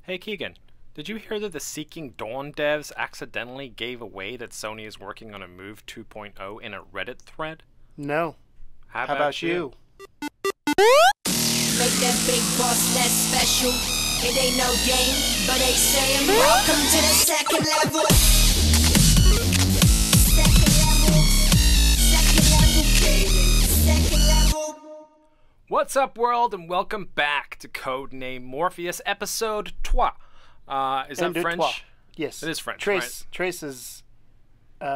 Hey Keegan, did you hear that the Seeking Dawn devs accidentally gave away that Sony is working on a Move 2.0 in a Reddit thread? No. How about you? Make that big boss less special. It ain't no game, but they saying welcome to the second level. Second level gaming. Second level. What's up, world, and welcome back to Codename Morpheus, episode 3. Is that French? Trois. Yes. It is French, Trace. right? Trace is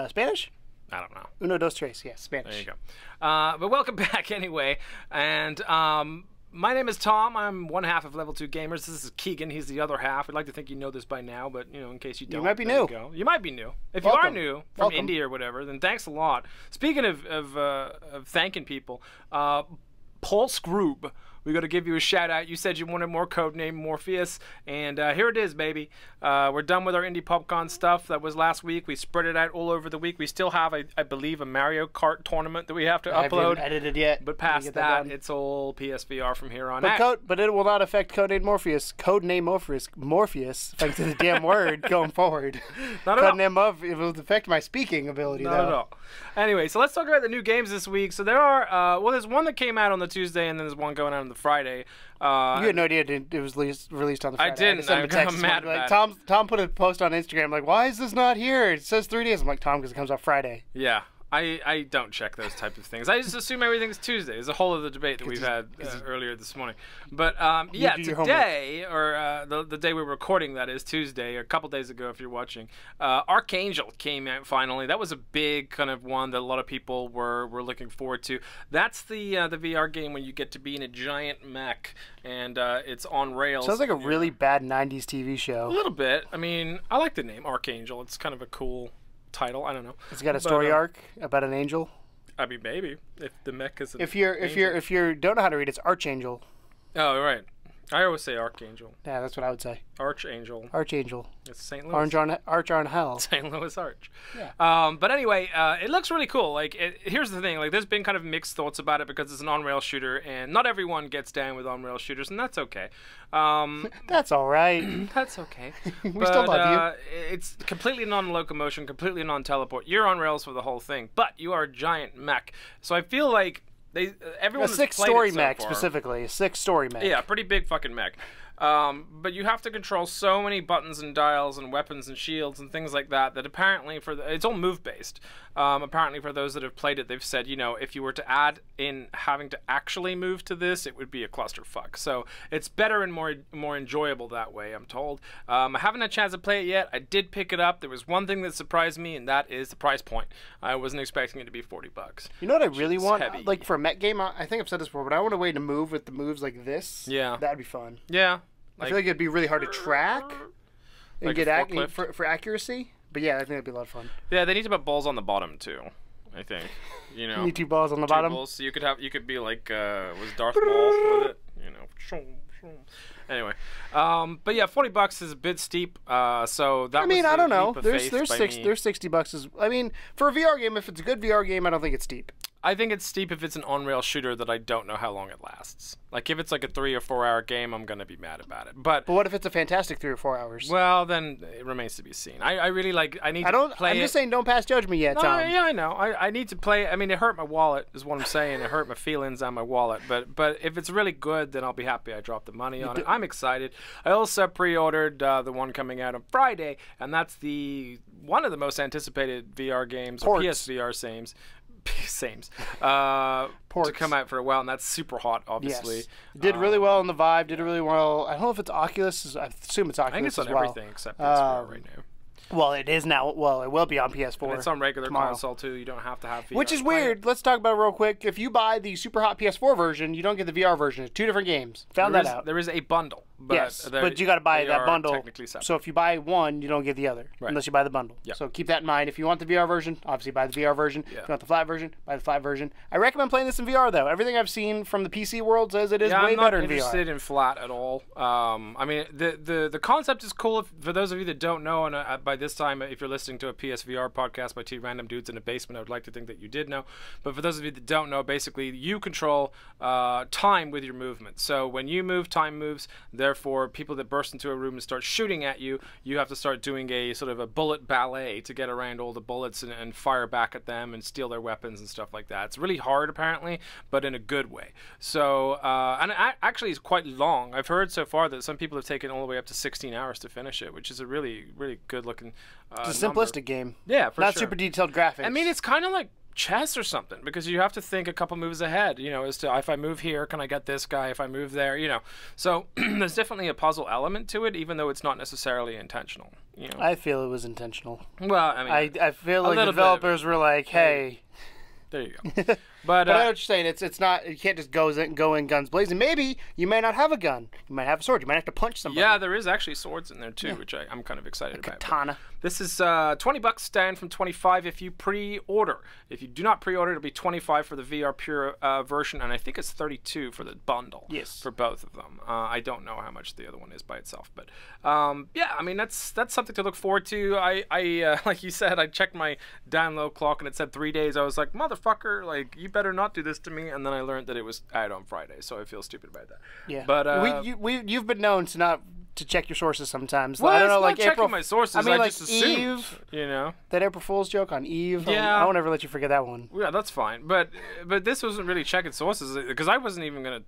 Spanish? I don't know. Uno, dos, tres. Yeah, Spanish. There you go. But welcome back anyway. And my name is Tom. I'm one half of Level 2 Gamers. This is Keegan. He's the other half. I'd like to think you know this by now, but in case you don't, You might be there new. You go. You might be new. If Welcome. you are new from Welcome. India or whatever, then thanks a lot. Speaking of thanking people, Paul Scroob, we got to give you a shout out. You said you wanted more Codename Morpheus, and here it is, baby. We're done with our Indie PopCon stuff. That was last week. We spread it out all over the week. We still have, I believe, a Mario Kart tournament that we have to I upload. haven't edited yet. But past Get that, done. it's all PSVR from here on out. But it will not affect Codename Morpheus. Codename Morpheus, thanks to the damn word, going forward. Not at all. Codename Morpheus, it will affect my speaking ability, Not though. at all. Anyway, so let's talk about the new games this week. So there are, there's one that came out on the Tuesday, and then there's one going out on the Friday. You had no idea it was released on the Friday. I didn't. sent him a I text got mad like, about Tom put a post on Instagram like, why is this not here? It says 3 days. I'm like, Tom, because it comes out Friday. Yeah. I don't check those type of things. I just assume everything's Tuesday. There's a whole other debate that we've had earlier this morning. But yeah, do your today, or the day we're recording, that is Tuesday, or a couple days ago if you're watching, Archangel came out finally. That was a big kind of one that a lot of people were looking forward to. That's the VR game when you get to be in a giant mech and it's on rails. Sounds like a really bad 90s TV show. A little bit. I mean, I like the name Archangel. It's kind of a cool title. I don't know. It's got a story arc about an angel. I mean, maybe if the mech is. If you don't know how to read, it's Archangel. Oh, right. I always say Archangel. Yeah, that's what I would say. Archangel. Archangel. It's St. Louis. Arch on hell. St. Louis Arch. Yeah. But anyway, it looks really cool. Like, here's the thing. Like, there's been kind of mixed thoughts about it because it's an on-rail shooter, and not everyone gets down with on-rail shooters, and that's okay. That's all right. That's okay. We still love you. It's completely non-locomotion, completely non-teleport. You're on rails for the whole thing, but you are a giant mech. So I feel like everyone A six-story mech, specifically. A six-story mech. Yeah, pretty big fucking mech. But you have to control so many buttons and dials and weapons and shields and things like that apparently it's all move based. Apparently for those that have played it, they've said, if you were to add in having to actually move to this, it would be a clusterfuck. So it's better and more enjoyable that way, I'm told. I haven't had a chance to play it yet. I did pick it up. There was one thing that surprised me, and that is the price point. I wasn't expecting it to be $40. You know what I really want? heavy. Like for a mech game, I think I've said this before, but I want a way to move with the moves like this. Yeah. That'd be fun. Yeah. I feel like it'd be really hard to track and Like get a forklift? for accuracy. But yeah, I think it'd be a lot of fun. Yeah, they need to put balls on the bottom too, I think. You need 2 balls on the Two bottom. balls, so you could be like was Darth Maul with it, Anyway, but yeah, $40 is a bit steep. So that. I mean, was I a don't know. leap of There's faith by me. there's $60. I mean, for a VR game, if it's a good VR game, I don't think it's steep. I think it's steep if it's an on-rail shooter that I don't know how long it lasts. Like if it's like a 3 or 4 hour game, I'm gonna be mad about it. But what if it's a fantastic 3 or 4 hours? well, then it remains to be seen. I really like. I need to play I'm it. just saying, don't pass judgment yet, No, Tom. yeah, I know. I need to play. I mean, it hurt my wallet, is what I'm saying. It hurt my feelings on my wallet. But if it's really good, then I'll be happy I dropped the money on it. I'm excited. I also pre-ordered the one coming out on Friday, and that's one of the most anticipated VR games, or Ports. PSVR to come out for a while, and that's super hot, obviously. Yes. Did really well on the Vive. Did really well. I don't know if it's Oculus. I assume it's Oculus. I think it's on as well. everything except PSVR right now. Well, it is now. Well, it will be on PS4. And it's on regular tomorrow. console too. You don't have to have VR. Which is to play it. weird. Let's talk about it real quick. If you buy the super hot PS4 version, you don't get the VR version. It's 2 different games. Found that out. There is a bundle. But yes, but you got to buy they that are bundle. technically separate. So if you buy one, you don't get the other, Right. unless you buy the bundle. Yep. So keep that in mind. If you want the VR version, obviously buy the VR version. Yeah. If you want the flat version, buy the flat version. I recommend playing this in VR, though. Everything I've seen from the PC world says it is way better in VR. I'm not interested in flat at all. I mean, the concept is cool. For those of you that don't know, and by this time, if you're listening to a PSVR podcast by two random dudes in a basement, I would like to think that you did know. But for those of you that don't know, basically you control time with your movement. So when you move, time moves. Therefore, people that burst into a room and start shooting at you, you have to start doing a sort of a bullet ballet to get around all the bullets and fire back at them and steal their weapons and stuff like that. It's really hard, apparently, but in a good way. So, and actually it's quite long. I've heard so far that some people have taken all the way up to 16 hours to finish it, which is a really, really good looking It's a simplistic game. Yeah, for Not sure. super detailed graphics. I mean, it's kind of like chess or something, because you have to think a couple moves ahead, as to if I move here, can I get this guy? If I move there, So there's definitely a puzzle element to it, even though it's not necessarally intentional. I feel it was intentional. Well, I mean, I feel like the developers were like, hey. There you go. But I know what you're saying. It's not. You can't just go in guns blazing. Maybe you may not have a gun. You might have a sword. You might have to punch somebody. Yeah, there is actually swords in there too, which I'm kind of excited about. Katana. This is $20 down from $25 if you pre-order. If you do not pre-order, it'll be $25 for the VR Pure version, and I think it's $32 for the bundle. Yes. For both of them. I don't know how much the other one is by itself, but yeah, I mean that's something to look forward to. I like you said, I checked my download clock and it said 3 days. I was like, motherfucker, like you better not do this to me. And then I learned that it was out on Friday, so I feel stupid about that. Yeah. But you've been known to not to check your sources sometimes. Well, I don't know, it's like not checking April. my sources. I mean, like just assumed, Eve. That April Fool's joke on Eve. Yeah. I won't ever let you forget that one. Yeah, that's fine. But this wasn't really checking sources, because I wasn't even gonna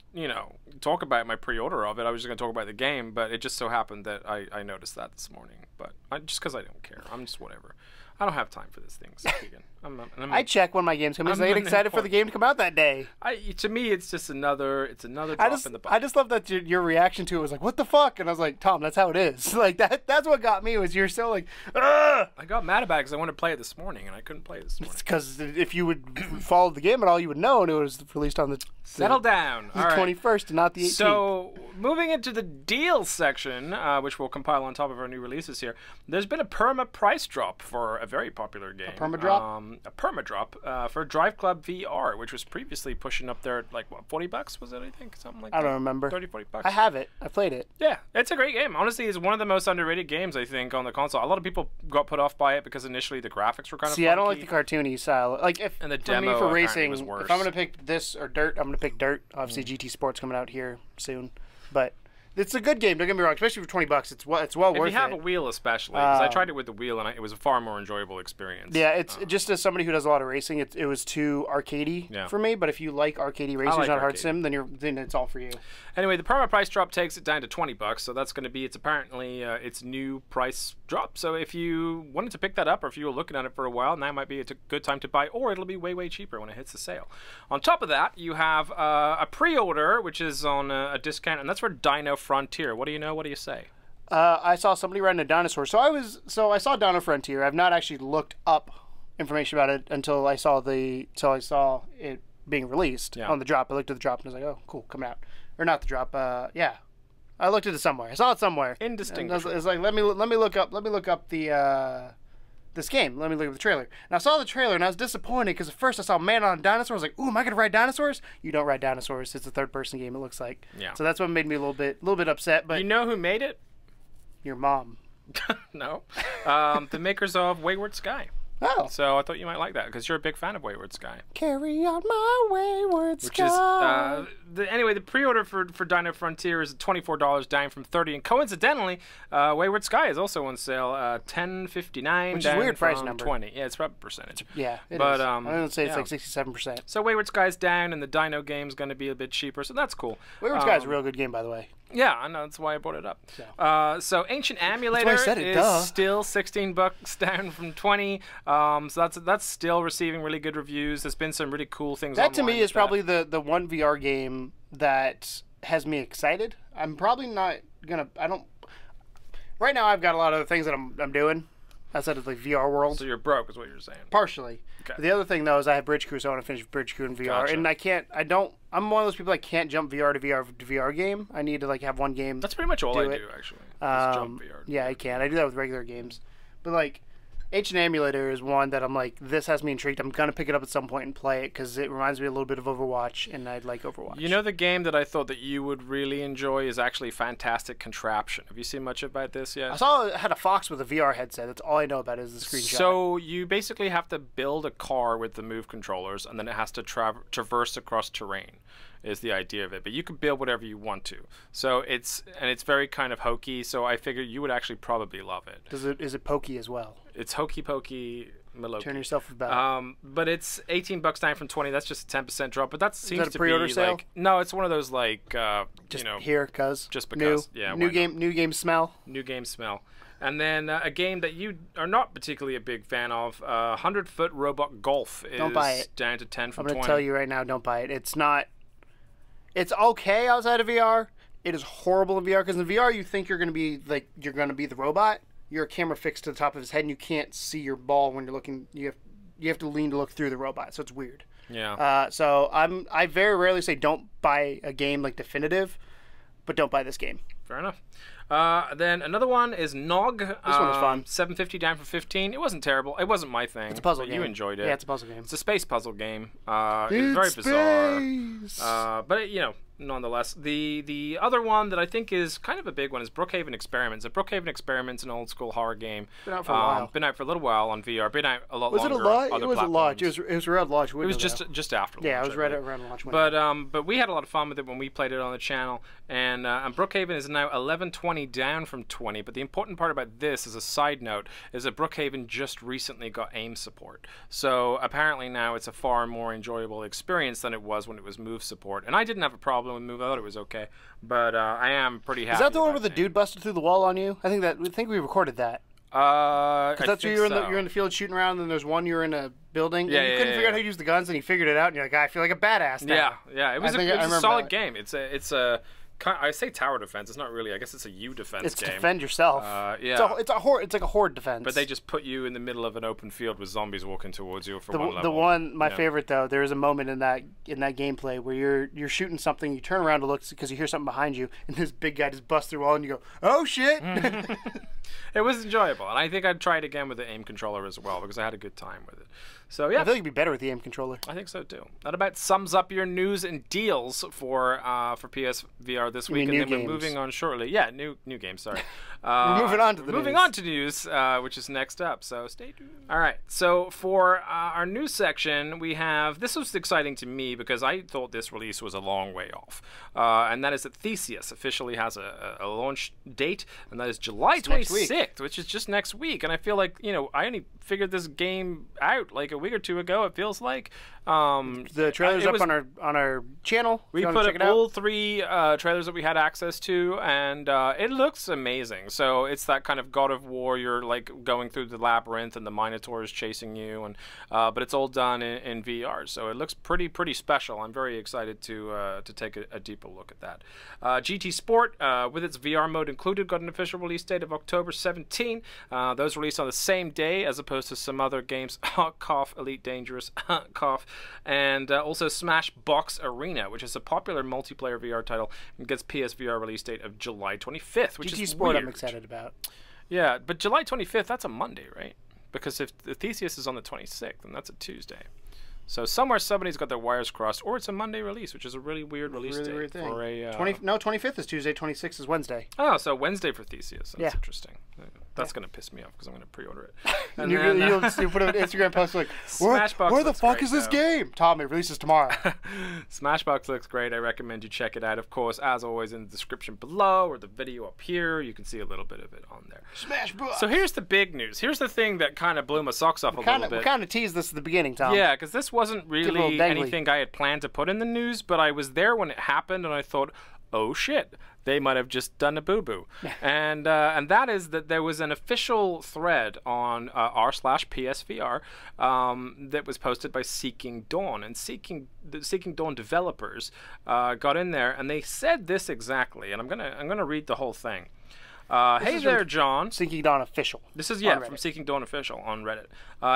talk about my pre-order of it. I was just gonna talk about the game. But it just so happened that I noticed that this morning. But just because I don't care, I'm just whatever. I don't have time for this thing. So I check when my game's coming. I get excited for the game to come out that day. To me, it's just another drop in the bucket. I just love that your reaction to it was like, "What the fuck?" And I was like, "Tom, that's how it is." Like that's what got me, was you're so like, ugh! I got mad about it because I wanted to play it this morning and I couldn't play it this morning. It's because if you would follow the game at all, you would know, and it was released on the settle down. The 21st, and not the 18th. So moving into the deals section, which we'll compile on top of our new releases here, there's been a perma price drop for a very popular game. A perma drop? A perma drop for Drive Club VR, which was previously pushing up there at like what, $40 was it? I think something like that. I don't remember. $30-40. I have it. I played it. Yeah, it's a great game. Honestly, it's one of the most underrated games I think on the console. A lot of people got put off by it because initially the graphics were kind of funky. I don't like the cartoony style. Like and the for demo me for racing, was worse. if I'm gonna pick this or Dirt, I'm gonna pick Dirt. Obviously, GT Sport's coming out here soon, but it's a good game. Don't get me wrong, especially for $20. It's well worth it. If you have a wheel, especially, because I tried it with the wheel and it was a far more enjoyable experience. Yeah, it's just as somebody who does a lot of racing, it was too arcadey for me. But if you like arcadey racing, not hard sim, then it's all for you. Anyway, the perma price drop takes it down to $20, so that's going to be apparently its new price drop. So if you wanted to pick that up, or if you were looking at it for a while, now might be a good time to buy, or it'll be way cheaper when it hits the sale. On top of that, you have a pre-order, which is on a discount, and that's for Dino Frontier. What do you know? What do you say? I saw somebody riding a dinosaur. So I saw Dino Frontier. I've not actually looked up information about it until I saw it being released on the drop. I looked at the drop and I was like, oh, cool, coming out. Or not the drop. Yeah, I looked at it somewhere. I saw it somewhere. Indistinguishable. It's like let me look up this game. Let me look at the trailer. And I saw the trailer and I was disappointed because at first I saw a man on a dinosaur. I was like, ooh, am I gonna ride dinosaurs? You don't ride dinosaurs. It's a third-person game. It looks like. Yeah. So that's what made me a little bit upset. But you know who made it? Your mom. No. The makers of Wayward Sky. Oh. So I thought you might like that because you're a big fan of Wayward Sky. Carry on my wayward sky. Which is anyway, the pre-order for Dino Frontier is $24 down from $30, and coincidentally, Wayward Sky is also on sale, $10.59, which is a weird price number. $20. Yeah, it's probably percentage. Yeah, it is. I would say it's like 67%. So Wayward Sky's down, and the Dino game's going to be a bit cheaper, so that's cool. Wayward Sky is a real good game, by the way. Yeah, I know. That's why I brought it up. So Ancient Emulator is still $16 down from $20. So that's still receiving really good reviews. There's been some really cool things. That to me is probably the one VR game that has me excited. I'm probably not gonna. Right now, I've got a lot of things that I'm doing outside of the VR world. So you're broke, is what you're saying. Partially. Okay. The other thing though is I have Bridge Crew, so I want to finish Bridge Crew in VR, Gotcha. and I'm one of those people that can't jump VR to VR game. I need to have one game. That's pretty much all I do actually. Is jump VR. Yeah, I can. I do that with regular games, but Ancient Emulator is one that I'm like, this has me intrigued. I'm going to pick it up at some point and play it because it reminds me a little bit of Overwatch, and I'd like Overwatch. You know, the game that I thought that you would really enjoy is actually Fantastic Contraption. Have you seen much about this yet? I saw it had a fox with a VR headset. That's all I know about it is the screenshot. So you basically have to build a car with the Move controllers, and then it has to traverse across terrain. Is the idea of it, but you can build whatever you want to. So it's very kind of hokey. So I figured you would actually probably love it. Is it pokey as well? It's hokey pokey. Maloki. Turn yourself about. But it's $18 down from 20. That's just a 10% drop. But that seems to pre-order be sale? like no. It's one of those like just you know here cause just because new game smell. New game smell. And then a game that you are not particularly a big fan of, 100-foot Robot Golf is don't buy it. Down to 10 from 20. I'm going to tell you right now, don't buy it. It's not. It's okay outside of VR. It is horrible in VR because in VR you think you're going to be the robot. You're a camera fixed to the top of his head and you can't see your ball when you're looking. You have to lean to look through the robot, so it's weird. Yeah. So I very rarely say don't buy a game like definitive, but don't buy this game. Fair enough. Then another one is Nog. This one was fun. $7.50 down from 15. It wasn't terrible. It wasn't my thing. It's a puzzle but game. You enjoyed it. Yeah, it's a puzzle game. It's a space puzzle game. It's very bizarre. But nonetheless, the other one that I think is kind of a big one is Brookhaven Experiments. Brookhaven Experiments, an old school horror game. Been out for a while. Been out for a little while on VR. Been out a lot was longer. Was it a lot? On other it was platforms. a lot. It was around launch. It was just after. Yeah, launch, it was right around launch. But we had a lot of fun with it when we played it on the channel. And Brookhaven is now 11.20 down from 20. But the important part about this, as a side note, is that Brookhaven just recently got aim support. So apparently now it's a far more enjoyable experience than it was when it was Move support. And I didn't have a problem with Move. I thought it was okay. But I am pretty happy. Is that the one where the dude busted through the wall on you? I think we recorded that. Because that's where you're in the field shooting around, and then there's one you're in a building. Yeah, and you couldn't figure out how to use the guns, and he figured it out, and you're like, I feel like a badass now. Yeah. It was a solid game. It's a I say tower defense. It's not really. I guess it's a U defense game. It's defend yourself. Yeah. It's like a horde defense. But they just put you in the middle of an open field with zombies walking towards you for one level. The one, my favorite though, there is a moment in that gameplay where you're shooting something, you turn around to look because you hear something behind you, and this big guy just busts through the wall, and you go, oh shit! It was enjoyable, and I think I'd try it again with the aim controller as well because I had a good time with it. So yeah, I think it'd be better with the aim controller. I think so too. That about sums up your news and deals for PSVR this week, and then we're moving on shortly. Yeah, new games. Sorry, we're moving on to the moving news. on to news, which is next up. So stay tuned. All right. So for our news section, we have this was exciting to me because I thought this release was a long way off, and that is that Theseus officially has a launch date, and that is July 26th, which is just next week. And I feel like I only figured this game out like a week or two ago. It feels like the trailer's up on our channel. We put up all 3 trailers that we had access to, and it looks amazing. So it's that kind of God of War. You're like going through the labyrinth, and the Minotaur is chasing you, and but it's all done in VR. So it looks pretty special. I'm very excited to take a deeper look at that. GT Sport, with its VR mode included, got an official release date of October 17. Those released on the same day as opposed to some other games. Cough, Elite Dangerous, cough. And also Smash Box Arena, which is a popular multiplayer VR title, and gets PSVR release date of July 25th, which GT is Sport weird. I'm excited about. Yeah, but July 25th, that's a Monday, right? Because if the Theseus is on the 26th, then that's a Tuesday. So somewhere somebody's got their wires crossed, or it's a Monday release, which is a really weird release date. Weird thing. For a 25th is Tuesday, 26th is Wednesday. Oh, so Wednesday for Theseus. That's interesting. That's going to piss me off because I'm going to pre-order it. And you'll put an Instagram post like, where the fuck is this game? Tom, it releases tomorrow. Smashbox looks great. I recommend you check it out. Of course, as always, in the description below or the video up here, you can see a little bit of it on there. Smashbox! So here's the big news. Here's the thing that kind of blew my socks off a little bit. We kind of teased this at the beginning, Tom. Yeah, because this wasn't really anything I had planned to put in the news, but I was there when it happened, and I thought, oh shit, they might have just done a boo-boo. And that is that there was an official thread on r/PSVR that was posted by Seeking Dawn. And the Seeking Dawn developers got in there, and they said this exactly, and I'm gonna read the whole thing. Hey there, John. Seeking Dawn Official. This is, from Seeking Dawn Official on Reddit.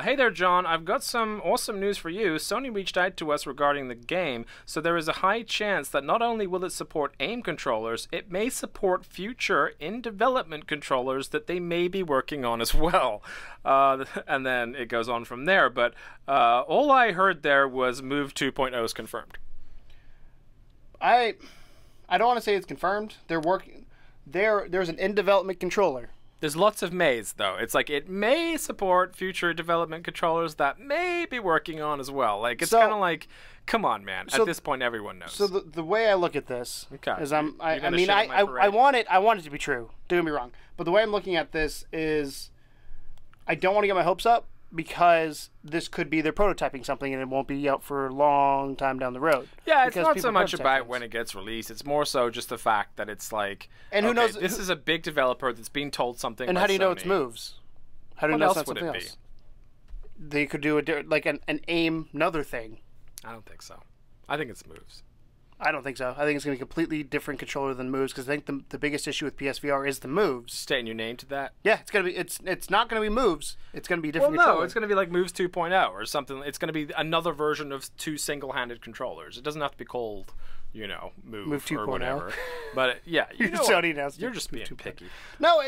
Hey there, John. I've got some awesome news for you. Sony reached out to us regarding the game, so there is a high chance that not only will it support aim controllers, it may support future in-development controllers that they may be working on as well. And then it goes on from there, but all I heard there was Move 2.0 is confirmed. I don't want to say it's confirmed. They're working... There's an in-development controller. There's lots of mays, though. It's like it may support future development controllers that may be working on as well. Like, it's kind of like, come on, man. At this point, everyone knows. So the way I look at this is I want it to be true. Don't get me wrong. But the way I'm looking at this is I don't want to get my hopes up, because this could be they're prototyping something and it won't be out for a long time down the road. Yeah, it's not so much about when it gets released. It's more so just the fact that it's like, and who knows? This is a big developer that's being told something. And how do you know it's moves? How do you know it's not something else? They could do an aim, another thing. I don't think so. I think it's moves. I don't think so. I think it's going to be a completely different controller than moves, because I think the biggest issue with PSVR is the moves. Stating your name to that? Yeah, it's going to be. It's not going to be moves. It's going to be a different controller. No, it's going to be like Moves 2.0 or something. It's going to be another version of two single-handed controllers. It doesn't have to be called, Move 2.0 or whatever. But yeah, you're just being picky. No,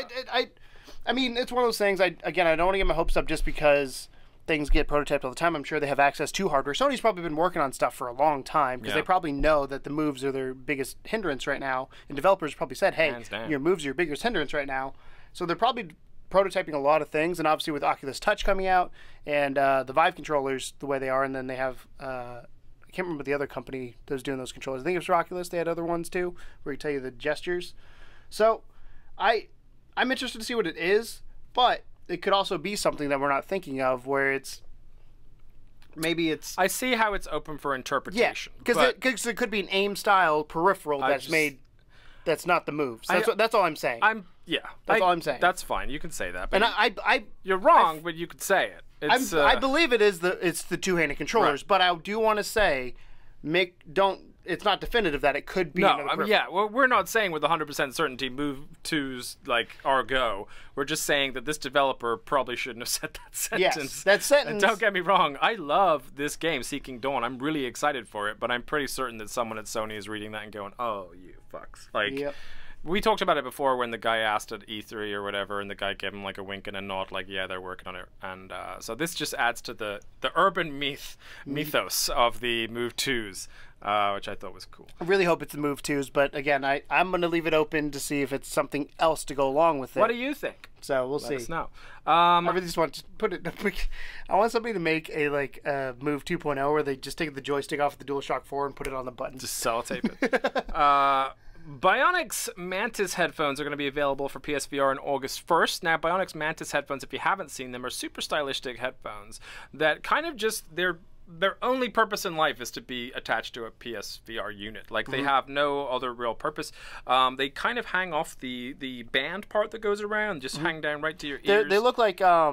I mean, it's one of those things. I don't want to get my hopes up just because things get prototyped all the time. I'm sure they have access to hardware. Sony's probably been working on stuff for a long time, because they probably know that the moves are their biggest hindrance right now. And developers probably said, hey, your moves are your biggest hindrance right now. So they're probably prototyping a lot of things. And obviously with Oculus Touch coming out and the Vive controllers the way they are, and then they have, I can't remember the other company that was doing those controllers. I think it was for Oculus. They had other ones too, where you tell you the gestures. So I'm interested to see what it is, but it could also be something that we're not thinking of, where maybe it's... I see how it's open for interpretation. Yeah, because it could be an aim style peripheral that's not the moves. That's all I'm saying. That's all I'm saying. That's fine. You can say that. But and you're wrong, but you could say it. I believe it's the two-handed controllers, right. But I do want to say, it's not definitive that it could be. Well, we're not saying with 100% certainty Move 2's are go. We're just saying that this developer probably shouldn't have said that sentence. Yes, that sentence. And don't get me wrong, I love this game, Seeking Dawn. I'm really excited for it, but I'm pretty certain that someone at Sony is reading that and going, "Oh, you fucks!" Yep. We talked about it before when the guy asked at E3 or whatever, and the guy gave him like a wink and a nod, like, yeah, they're working on it. And so this just adds to the urban mythos of the Move 2s, which I thought was cool. I really hope it's the Move 2s, but again, I'm going to leave it open to see if it's something else to go along with it. What do you think? So we'll see. Let us know. I really just want to put it. I want somebody to make a Move 2.0 where they just take the joystick off the DualShock 4 and put it on the button. Just sellotape it. Bionic's Mantis headphones are going to be available for PSVR on August 1st. Now, Bionic's Mantis headphones, if you haven't seen them, are super stylistic headphones that kind of just, their only purpose in life is to be attached to a PSVR unit. Like, they have no other real purpose. They kind of hang off the band part that goes around, just hang down right to your ears. They look like, I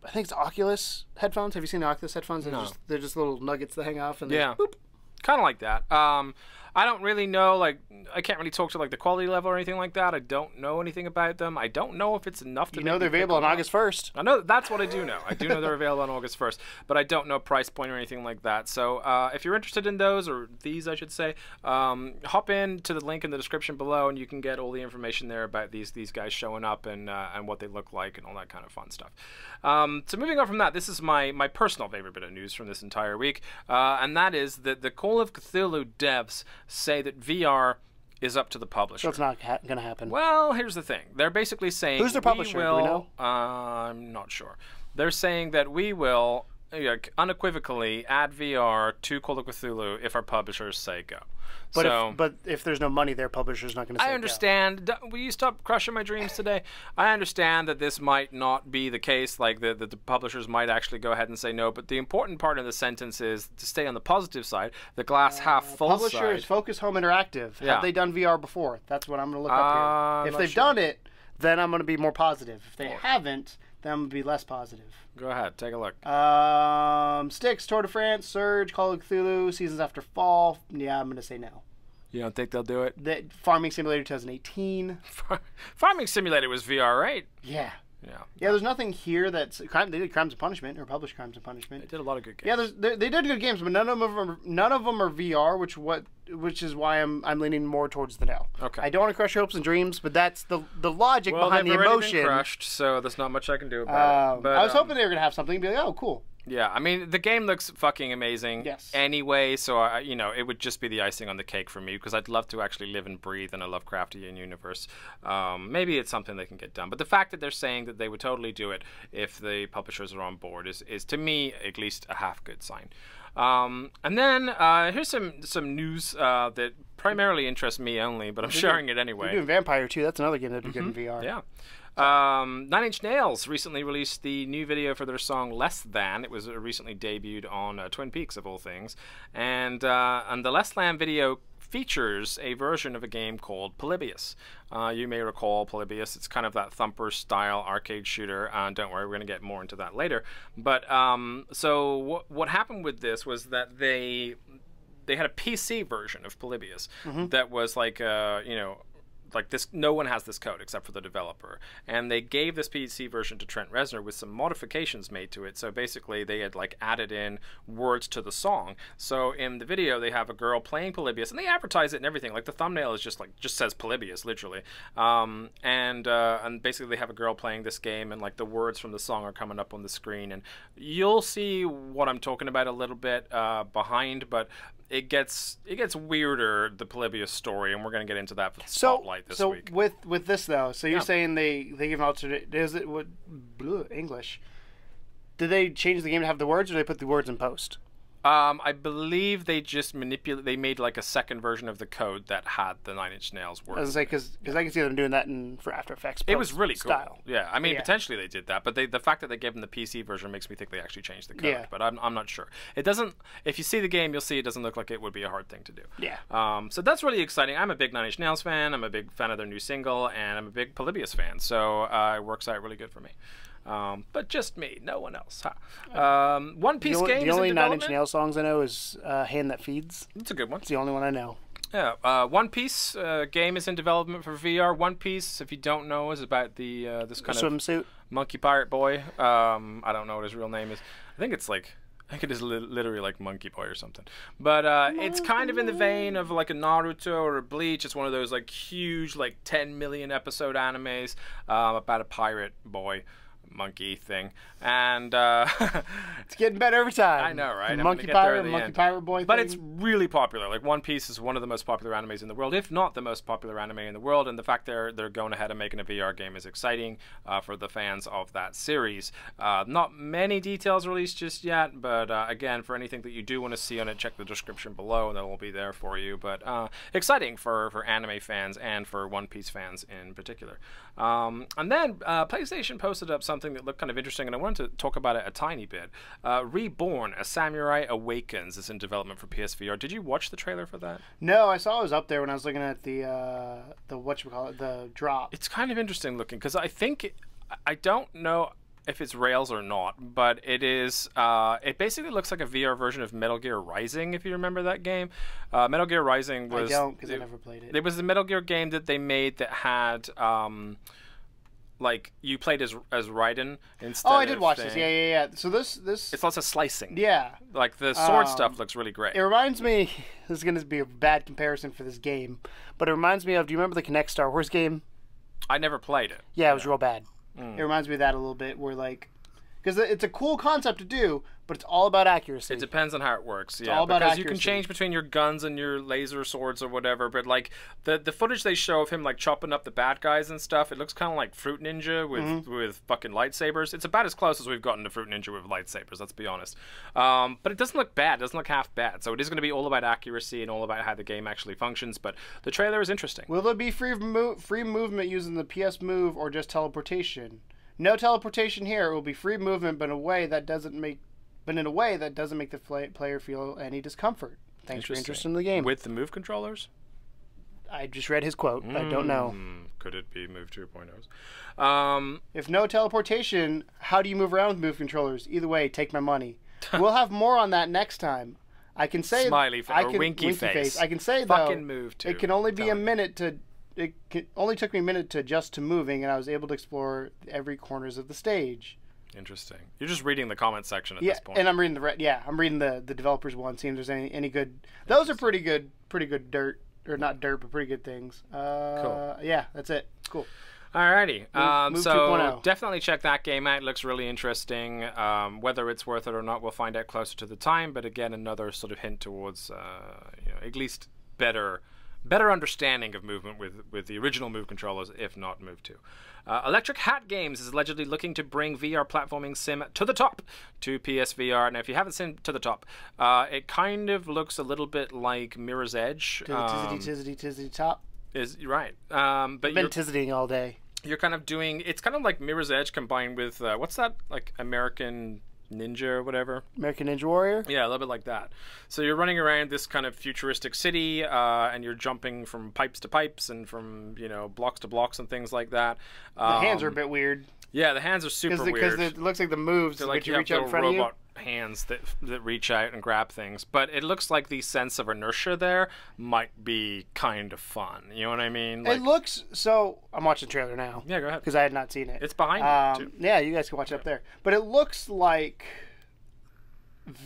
think it's Oculus headphones. Have you seen the Oculus headphones? They're just little nuggets that hang off. And boop. Kind of like that. I don't really know, I can't really talk to, the quality level or anything like that. I don't know anything about them. I don't know if it's enough to... they're available on August 1st. I know, that's what I do know. I do know they're available on August 1st, but I don't know price point or anything like that. So if you're interested in those, or these, I should say, hop in to the link in the description below, and you can get all the information there about these guys showing up and what they look like and all that kind of fun stuff. So moving on from that, this is my personal favorite bit of news from this entire week, and that is that the Call of Cthulhu devs say that VR is up to the publisher. So it's not going to happen. Well, here's the thing. They're basically saying... Who's their publisher? Do we know? I'm not sure. They're saying that we will unequivocally add VR to Call of Cthulhu if our publishers say go. But if there's no money, their publisher's not going to say go. I understand. Will you stop crushing my dreams today? I understand that this might not be the case, like the publishers might actually go ahead and say no, but the important part of the sentence is to stay on the positive side, the glass half full publishers, side. Publishers, Focus Home Interactive. Yeah. Have they done VR before? That's what I'm going to look up here. If they've done it, then I'm going to be more positive. If they haven't, then I'm going to be less positive. Go ahead, take a look. Styx, Tour de France, Surge, Call of Cthulhu, Seasons After Fall. Yeah, I'm going to say no. You don't think they'll do it? The Farming Simulator 2018. Farming Simulator was VR, right? Yeah. Yeah. Yeah, there's nothing here that's... They did Crimes and Punishment, or published Crimes and Punishment. They did a lot of good games. Yeah, they did good games, but none of them are VR, which is why I'm leaning more towards the no. Okay. I don't want to crush your hopes and dreams, but that's the logic behind the they've already emotion. been crushed, so there's not much I can do about it. But, I was hoping they were gonna have something and be like, oh, cool. Yeah, I mean, the game looks fucking amazing. Yes. Anyway, so it would just be the icing on the cake for me because I'd love to actually live and breathe in a Lovecraftian universe. Maybe it's something they can get done, but the fact that they're saying that they would totally do it if the publishers are on board is to me at least a half good sign. And then here's some news that primarily interests me only, but I'm sharing it anyway. You're doing Vampire too. That's another game that'd be good in VR. Yeah. 9 Inch Nails recently released the new video for their song Less Than. It was recently debuted on Twin Peaks, of all things. And the Less Than video features a version of a game called Polybius. You may recall Polybius. It's kind of that Thumper-style arcade shooter. Don't worry, we're going to get more into that later. But so what happened with this was that they had a PC version of Polybius that was like, like this, no one has this code except for the developer, and they gave this PC version to Trent Reznor with some modifications made to it. So basically they had like added in words to the song. So in the video they have a girl playing Polybius, and they advertise it and everything. Like the thumbnail is just says Polybius literally, and basically they have a girl playing this game, and like the words from the song are coming up on the screen, and you'll see what I'm talking about a little bit behind, but it gets weirder, the Polybius story, and we're going to get into that with Spotlight this week. So with this though, so you're saying they give an alternate? Is it what English? Did they change the game to have the words, or did they put the words in post? I believe they just they made like a second version of the code that had the 9 Inch Nails words. I was say because I can see them doing that for After Effects. It was really cool. Style. Yeah, I mean potentially they did that, but the fact that they gave them the PC version makes me think they actually changed the code. Yeah. But I'm not sure. It doesn't. If you see the game, you'll see it doesn't look like it would be a hard thing to do. Yeah. So that's really exciting. I'm a big 9 Inch Nails fan. I'm a big fan of their new single, and I'm a big Polybius fan. So it works out really good for me. But just me, no one else. One Piece game. The only 9 Inch Nails songs I know is "Hand That Feeds." It's a good one. It's the only one I know. Yeah, One Piece game is in development for VR. One Piece, if you don't know, is about the this kind of swimsuit monkey pirate boy. I don't know what his real name is. I think it is literally like Monkey Boy or something. But it's kind of in the vein of like a Naruto or a Bleach. It's one of those like huge, like 10 million episode animes about a pirate boy. Monkey thing, and it's getting better every time. I know, right? Monkey pirate boy. But it's really popular. Like One Piece is one of the most popular animes in the world, if not the most popular anime in the world. And the fact they're going ahead and making a VR game is exciting for the fans of that series. Not many details released just yet, but again, for anything that you do want to see on it, check the description below, and that will be there for you. But exciting for anime fans and for One Piece fans in particular. And then PlayStation posted up something that looked kind of interesting, and I wanted to talk about it a tiny bit. Reborn: A Samurai Awakens is in development for PSVR. Did you watch the trailer for that? No, I saw it was up there when I was looking at the the drop. It's kind of interesting looking because I don't know if it's Rails or not, but it is. It basically looks like a VR version of Metal Gear Rising, if you remember that game. Metal Gear Rising was. I don't, because I never played it. It was the Metal Gear game that they made that had. Like you played as Raiden instead. Oh, I did watch this. Yeah. So this it's lots of slicing. Yeah. Like the sword stuff looks really great. It reminds me. This is going to be a bad comparison for this game, but it reminds me of. Do you remember the Kinect Star Wars game? I never played it. Yeah, it was real bad. It reminds me of that a little bit, where like, because it's a cool concept to do, but it's all about accuracy. It depends on how it works. It's all about because accuracy. You can change between your guns and your laser swords or whatever, but like the footage they show of him like chopping up the bad guys and stuff, it looks kind of like Fruit Ninja with fucking lightsabers. It's about as close as we've gotten to Fruit Ninja with lightsabers, let's be honest. But it doesn't look bad. It doesn't look half bad. So it is going to be all about accuracy and all about how the game actually functions, but the trailer is interesting. Will there be free movement using the PS Move or just teleportation? No teleportation here. It will be free movement, but in a way that doesn't make the player feel any discomfort. Thanks for your interest in the game. With the Move controllers? I just read his quote. I don't know. Could it be Move 2.0s? If no teleportation, how do you move around with Move controllers? Either way, take my money. We'll have more on that next time. I can say smiley face or winky face. I can say fucking though, move to. it can only be a minute to. Only took me a minute to adjust to moving, and I was able to explore every corners of the stage. Interesting. You're just reading the comment section at this point. And I'm reading I'm reading the developers one, seeing if there's any good. Those are pretty good dirt, or not dirt, but pretty good things. Cool. Yeah, that's it. Cool. Alrighty. Move So 2.0. definitely check that game out. It looks really interesting. Whether it's worth it or not, we'll find out closer to the time. But again, another sort of hint towards at least better understanding of movement with the original Move controllers, if not Move 2. Electric Hat Games is allegedly looking to bring VR platforming sim to the top to PSVR. Now, if you haven't seen To the Top, it kind of looks a little bit like Mirror's Edge. Tizzy top. Is right. But I've been tizzying all day. You're kind of doing. It's kind of like Mirror's Edge combined with what's that, like American Ninja or whatever. American Ninja Warrior? Yeah, a little bit like that. So you're running around this kind of futuristic city, and you're jumping from pipes to pipes and from, blocks to blocks and things like that. The hands are a bit weird. Yeah, the hands are super weird. Because it looks like the moves, they're like you reach out in front of you. robot hands that reach out and grab things. But it looks like the sense of inertia there might be kind of fun. You know what I mean? It looks so. I'm watching the trailer now. Yeah, go ahead. Because I had not seen it. It's behind you too. Yeah, you guys can watch it up there. But it looks like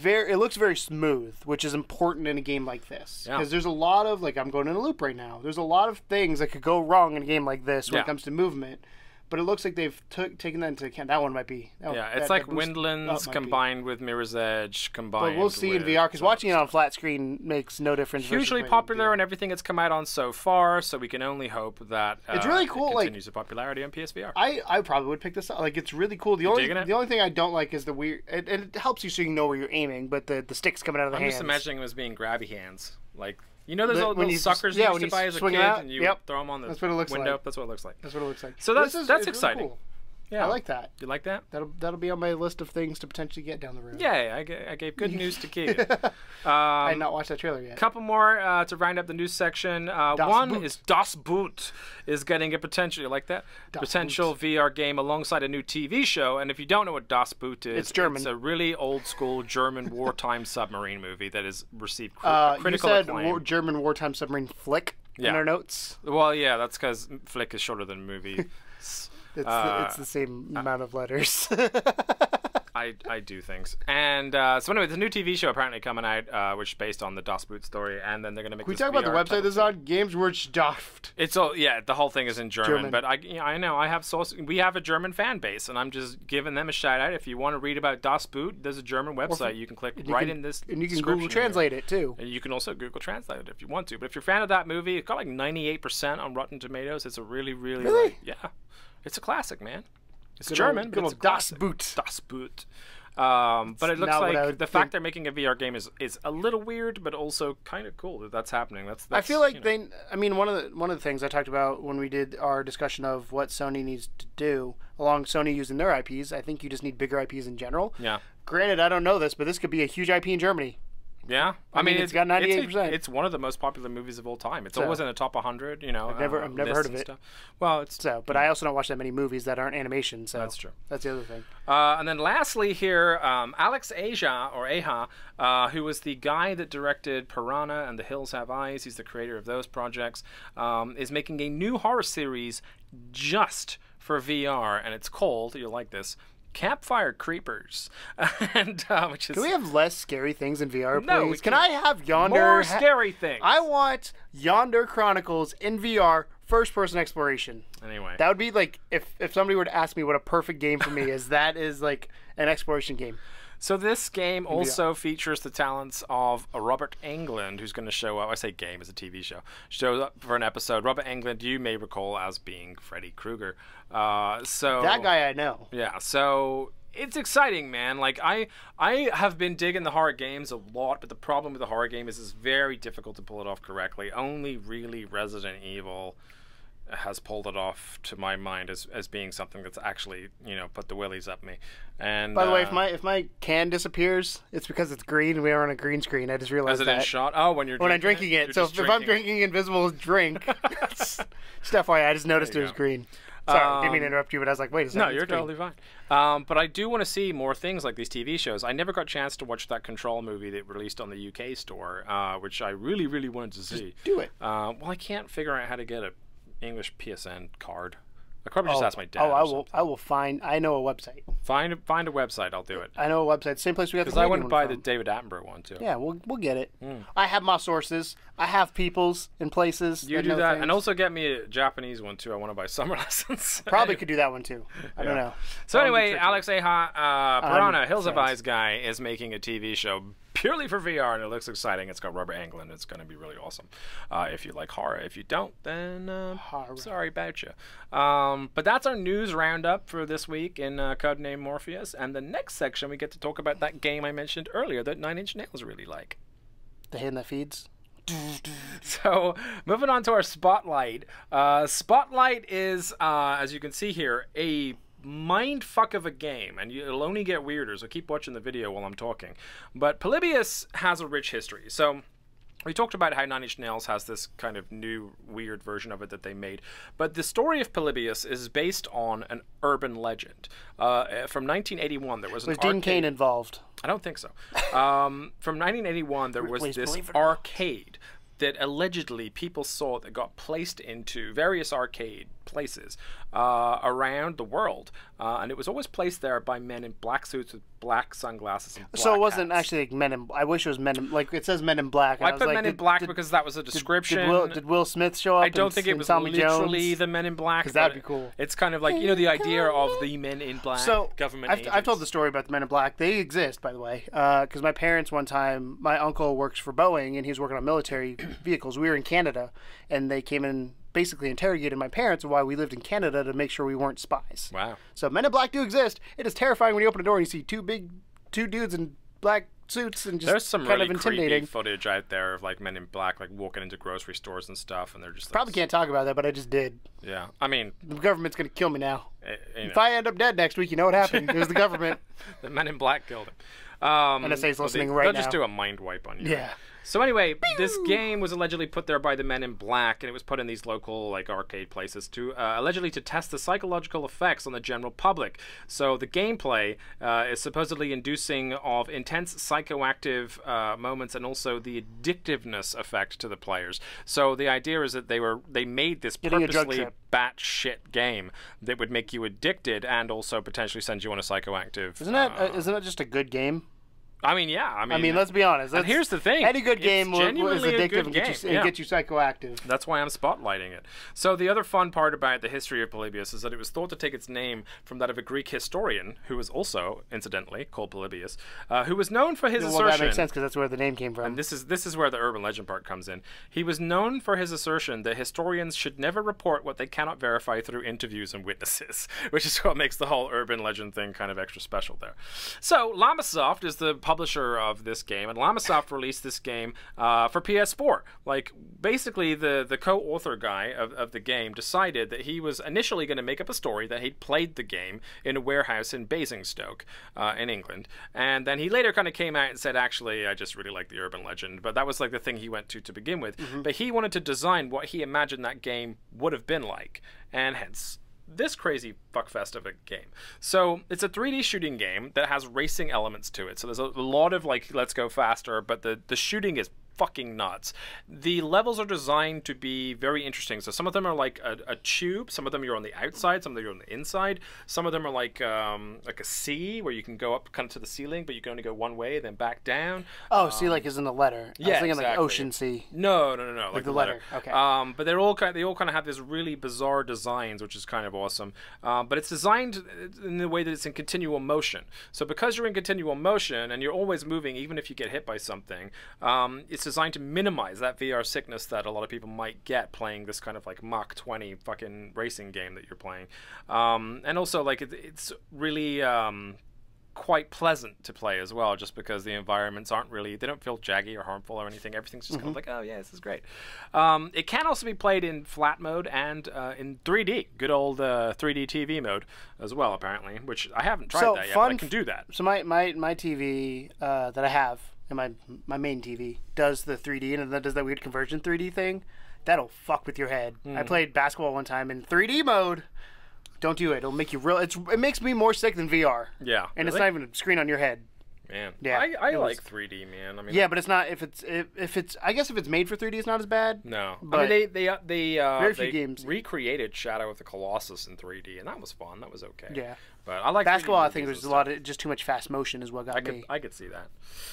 it looks very smooth, which is important in a game like this. Because there's a lot of I'm going in a loop right now. There's a lot of things that could go wrong in a game like this when it comes to movement. But it looks like they've taken that into account. That one might be. It's like Windlands combined with Mirror's Edge combined. But we'll see in VR, because watching it on flat screen makes no difference. Hugely popular in everything it's come out on so far, so we can only hope that it's really cool. It continues the popularity on PSVR. I probably would pick this up. It's really cool. The only thing I don't like is the weird. It helps you so you can know where you're aiming, but the sticks coming out of the hands. I'm just imagining them as being grabby hands, like. There's all those suckers you used to buy as a kid, and you throw them on the window. That's what it looks like. That's what it looks like. So that's exciting. Really cool. Yeah, I like that. You like that? That'll be on my list of things to potentially get down the road. Yeah, I gave good news to Keith. I had not watched that trailer yet. Couple more to round up the news section. One is Das Boot is getting a potential. You like that? Potential VR game alongside a new TV show. And if you don't know what Das Boot is, it's German. It's a really old school German wartime submarine movie that has received critical acclaim. You said German wartime submarine flick in our notes. Well, yeah, that's because flick is shorter than movie. It's the same amount of letters. I do things. And so anyway, there's a new TV show apparently coming out, which is based on the Das Boot story, and then they're going to make. Can we talk about the website this is on? Gameswurst. It's all the whole thing is in German. But I know I have we have a German fan base, and I'm just giving them a shout out. If you want to read about Das Boot, there's a German website you can click in this. And you can Google Translate it too. And you can also Google Translate it if you want to. But if you're a fan of that movie, it's got like 98% on Rotten Tomatoes. It's a really it's a classic, man. It's German, but it's Das Boot. Das Boot. But it looks like the fact they're making a VR game is a little weird, but also kind of cool that's happening. That's I feel like one of the things I talked about when we did our discussion of what Sony needs to do along Sony using their IPs, I think you just need bigger IPs in general. Yeah. Granted, I don't know this, but this could be a huge IP in Germany. Yeah, I mean it's got 98%. It's one of the most popular movies of all time. It's always in the top 100. I've never heard of it. Stuff. Well, but I also don't watch that many movies that aren't animation. So that's true. That's the other thing. And then lastly here, Alex Aja, who was the guy that directed Piranha and The Hills Have Eyes. He's the creator of those projects. Is making a new horror series just for VR, and it's called. You'll like this. Campfire Creepers, and which is. Can we have less scary things in VR, please? No, Can I have Yonder? More scary things. I want Yonder Chronicles in VR, first-person exploration. Anyway, that would be like if somebody were to ask me what a perfect game for me is. That is like an exploration game. So this game also features the talents of Robert Englund, who's going to show up. I say game, it's a TV show. Shows up for an episode. Robert Englund, you may recall as being Freddy Krueger. So that guy I know. Yeah. So it's exciting, man. Like I have been digging the horror games a lot, but the problem with the horror game is it's very difficult to pull it off correctly. Only really Resident Evil has pulled it off to my mind as being something that's actually put the willies up me. And by the way, if my can disappears, it's because it's green. We are on a green screen. I just realized that. Shot. Oh, when I'm drinking it. So if I'm drinking invisible drink, just FYI, I just noticed it was green. Sorry, didn't mean to interrupt you, but I was like, wait a second. No, you're totally fine. But I do want to see more things like these TV shows. I never got a chance to watch that Control movie that released on the UK store, which I really, really wanted to see. Just do it. Well, I can't figure out how to get an English PSN card. I probably just ask my dad. I will find. I know a website. Find a website. I'll do it. I know a website. Same place we got the Because I Canadian wouldn't buy one the from. David Attenborough one too. Yeah, we'll get it. I have my sources. I have peoples in places. You do that, and also get me a Japanese one too. I want to buy summer lessons. Probably could do that one too. I don't know. So anyway, Alex Piranha, Hills of friends. Eyes guy, is making a TV show purely for VR, and it looks exciting. It's got Robert Englund. It's going to be really awesome. If you like horror, if you don't, then sorry about you. But that's our news roundup for this week in Codename Morpheus. And the next section, we get to talk about that game I mentioned earlier that Nine Inch Nails really like. The hand that feeds. So, moving on to our Spotlight. Spotlight is, as you can see here, a mind fuck of a game, and it'll only get weirder, so keep watching the video while I'm talking. But Polybius has a rich history. So we talked about how Nine Inch Nails has this kind of new weird version of it that they made, but the story of Polybius is based on an urban legend. From 1981, there was an Was Dean Cain involved? I don't think so. From 1981, there was this arcade that allegedly people saw that got placed into various arcade places around the world, and it was always placed there by men in black suits with black sunglasses and black So it wasn't hats. actually like Men in. I wish it was Men in. Like it says Men in Black. I put Men in Black because that was a description. Did Will Smith show up? I don't think it was Tommy literally Jones? the Men in Black. Because that'd be cool. It's kind of like, you know, the idea of the Men in Black government agents. I've told the story about the Men in Black. They exist, by the way, because my parents one time, my uncle works for Boeing and he was working on military vehicles. We were in Canada, and they came in, basically interrogated my parents while we lived in Canada to make sure we weren't spies. Wow. So Men in Black do exist. It is terrifying when you open a door and you see two dudes in black suits and just There's some kind really of intimidating creepy footage out there of like Men in Black like walking into grocery stores and stuff, and they're just like, Probably can't talk about that, but I just did. Yeah, I mean, The government's gonna kill me now. you If know, I end up dead next week, you know what happened. It was the government. the Men in Black killed him. NSA's listening right they'll now. just do a mind wipe on you. Yeah. So anyway, this game was allegedly put there by the Men in Black, and it was put in these local like arcade places to allegedly to test the psychological effects on the general public. So the gameplay is supposedly inducing of intense psychoactive moments and also the addictiveness effect to the players. So the idea is that they made this Getting a drug purposely trip. batshit game that would make you addicted and also potentially send you on a psychoactive. Isn't that just a good game? I mean, yeah. I mean, let's be honest. And here's the thing. Any good It's game is genuinely a addictive good and game, get you psychoactive. That's why I'm spotlighting it. So the other fun part about the history of Polybius is that it was thought to take its name from that of a Greek historian who was also, incidentally, called Polybius, who was known for his assertion. Well, that makes sense because that's where the name came from. And this is where the urban legend part comes in. He was known for his assertion that historians should never report what they cannot verify through interviews and witnesses, which is what makes the whole urban legend thing kind of extra special there. So Llamasoft is the publisher of this game, and Llamasoft released this game for PS4. Like, basically, the co-author guy of the game decided that he was initially going to make up a story that he'd played the game in a warehouse in Basingstoke in England, and then he later kind of came out and said, actually, I just really like the urban legend, but that was like the thing he went to begin with. But he wanted to design what he imagined that game would have been like, and hence this crazy fuckfest of a game. So it's a 3D shooting game that has racing elements to it. So there's a lot of like, let's go faster, but the shooting is fucking nuts. The levels are designed to be very interesting. So some of them are like a tube, some of them you're on the outside, some of them you're on the inside, some of them are like a C where you can go up kind of to the ceiling, but you can only go one way, then back down. Oh, sea like is in the letter. I was thinking exactly. like Ocean Sea. No, like the letter. Okay. But they all kind of have this really bizarre designs, which is kind of awesome. But it's designed in the way that it's in continual motion. So because you're in continual motion and you're always moving, even if you get hit by something, it's designed to minimize that VR sickness that a lot of people might get playing this kind of like Mach 20 fucking racing game that you're playing. And also like it's really quite pleasant to play as well, just because the environments they don't feel jaggy or harmful or anything. Everything's just kind of like, oh yeah, this is great. It can also be played in flat mode and in 3D, good old 3D TV mode as well, apparently, which I haven't tried that yet, but I can do that. So my TV that I have, and my main TV, does the 3D, and then does that weird conversion 3D thing. That'll fuck with your head. I played basketball one time in 3D mode. Don't do it. It'll make you real. It makes me more sick than VR. Yeah. And it's not even a screen on your head. Man, yeah, I like 3D, man. I mean, yeah, but it's not. If it's, I guess if it's made for 3D, it's not as bad. No, but I mean very few games recreated Shadow of the Colossus in 3D, and that was fun. That was okay. Yeah, but I like basketball. I think there's a lot of just too much fast motion is what got me. I could see that.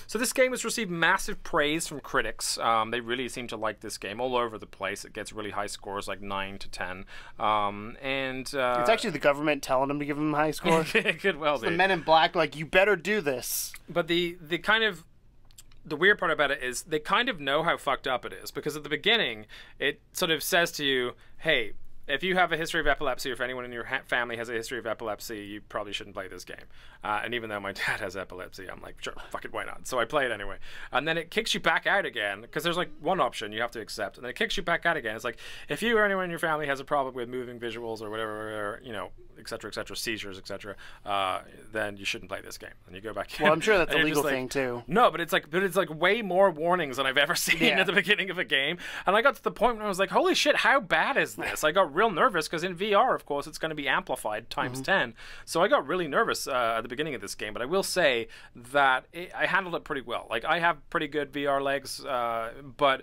So this game has received massive praise from critics. They really seem to like this game all over the place. It gets really high scores, like 9 to 10. It's actually the government telling them to give them high scores. It could well be. The Men in Black, like, you better do this. But the weird part about it is they kind of know how fucked up it is, because at the beginning it sort of says to you, hey, if you have a history of epilepsy, or if anyone in your family has a history of epilepsy, you probably shouldn't play this game. And even though my dad has epilepsy, I'm like, sure, fuck it, why not? So I play it anyway. And then it kicks you back out again, because there's like one option you have to accept, and then it kicks you back out again. It's like, if you or anyone in your family has a problem with moving visuals or whatever, or, you know, et cetera, seizures, et cetera, then you shouldn't play this game. And you go back in. Well, I'm sure that's a legal thing too. No, but it's like way more warnings than I've ever seen at the beginning of a game. And I got to the point where I was like, holy shit, how bad is this? I got real nervous, because in VR, of course, it's going to be amplified times 10. So I got really nervous at the beginning of this game. But I will say that I handled it pretty well. Like, I have pretty good VR legs, but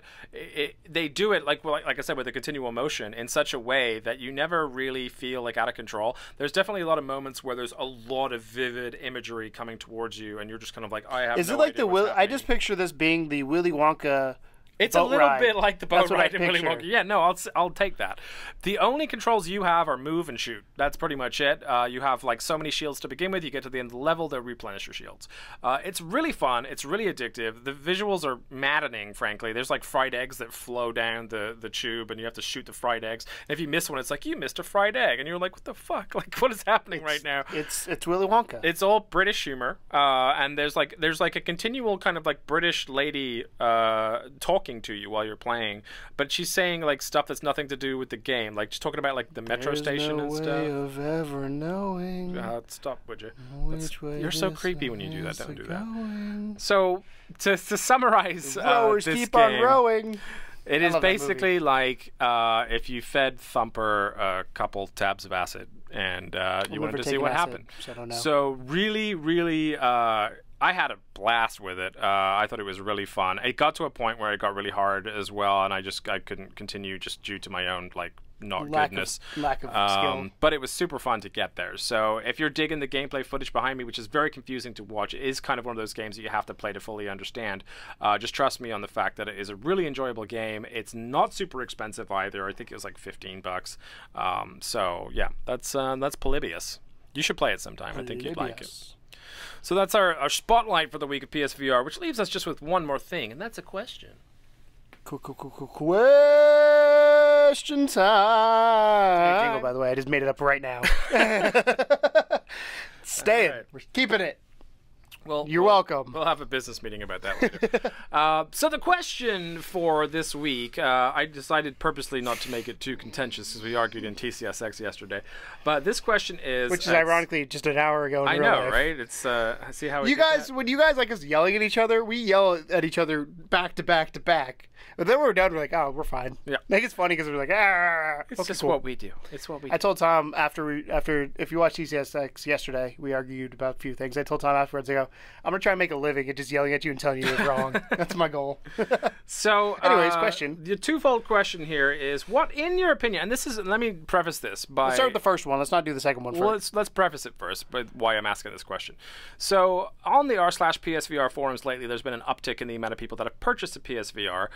they do it, like I said, with a continual motion in such a way that you never really feel like out of control. There's definitely a lot of moments where there's a lot of vivid imagery coming towards you, and you're just kind of like, I have Is no it like idea what's happening. I just picture this being the Willy Wonka. It's a little ride. bit like the boat ride in Willy picture. Wonka. Yeah, no, I'll take that. The only controls you have are move and shoot. That's pretty much it. You have like so many shields to begin with. You get to the end of the level, they'll replenish your shields. It's really fun. It's really addictive. The visuals are maddening, frankly. There's like fried eggs that flow down the tube, and you have to shoot the fried eggs. And if you miss one, it's like, you missed a fried egg. And you're like, what the fuck? Like, what is happening right now? It's Willy Wonka. It's all British humor. And there's like a continual kind of like British lady talking to you while you're playing, but she's saying like stuff that's nothing to do with the game, like she's talking about like the metro station and stuff. There's no way of ever knowing. Stop, would you? You're so creepy when you do that. Don't do that. Going. So to summarize, rowers this keep game, on rowing. It is basically like if you fed Thumper a couple tabs of acid, and you wanted to see what happened. So I don't know. So really, really. I had a blast with it. I thought it was really fun. It got to a point where it got really hard as well, and I couldn't continue just due to my own like goodness. Lack of skill. But it was super fun to get there. So if you're digging the gameplay footage behind me, which is very confusing to watch, it is kind of one of those games that you have to play to fully understand. Just trust me on the fact that it is a really enjoyable game. It's not super expensive either. I think it was like $15. So yeah, that's Polybius. You should play it sometime. I think you'd like it. So that's our spotlight for the week of PSVR, which leaves us just with one more thing, and that's a question. Question time. Jingle, by the way, I just made it up right now. Staying. Right. We're keeping it. Well, you're welcome. We'll have a business meeting about that later. So the question for this week, I decided purposely not to make it too contentious because we argued in TCSX yesterday. But this question is, which is ironically just an hour ago. I know, right? It's see how you guys when you guys like us yelling at each other, we yell at each other back to back to back. But then we're done. We're like, oh, we're fine. Yeah, like it's funny because we're like, ah. It's just what we do. It's what we do. I told Tom after if you watched TCSX yesterday, we argued about a few things. I told Tom afterwards, I go, I'm gonna try and make a living at just yelling at you and telling you you're wrong. That's my goal. So, anyways, question. The twofold question here is, what, in your opinion, and this is, let me preface this by. Let's start with the first one. Let's not do the second one first. Let's preface it first, but why I'm asking this question. So, on the r/PSVR forums lately, there's been an uptick in the amount of people that have purchased a PSVR,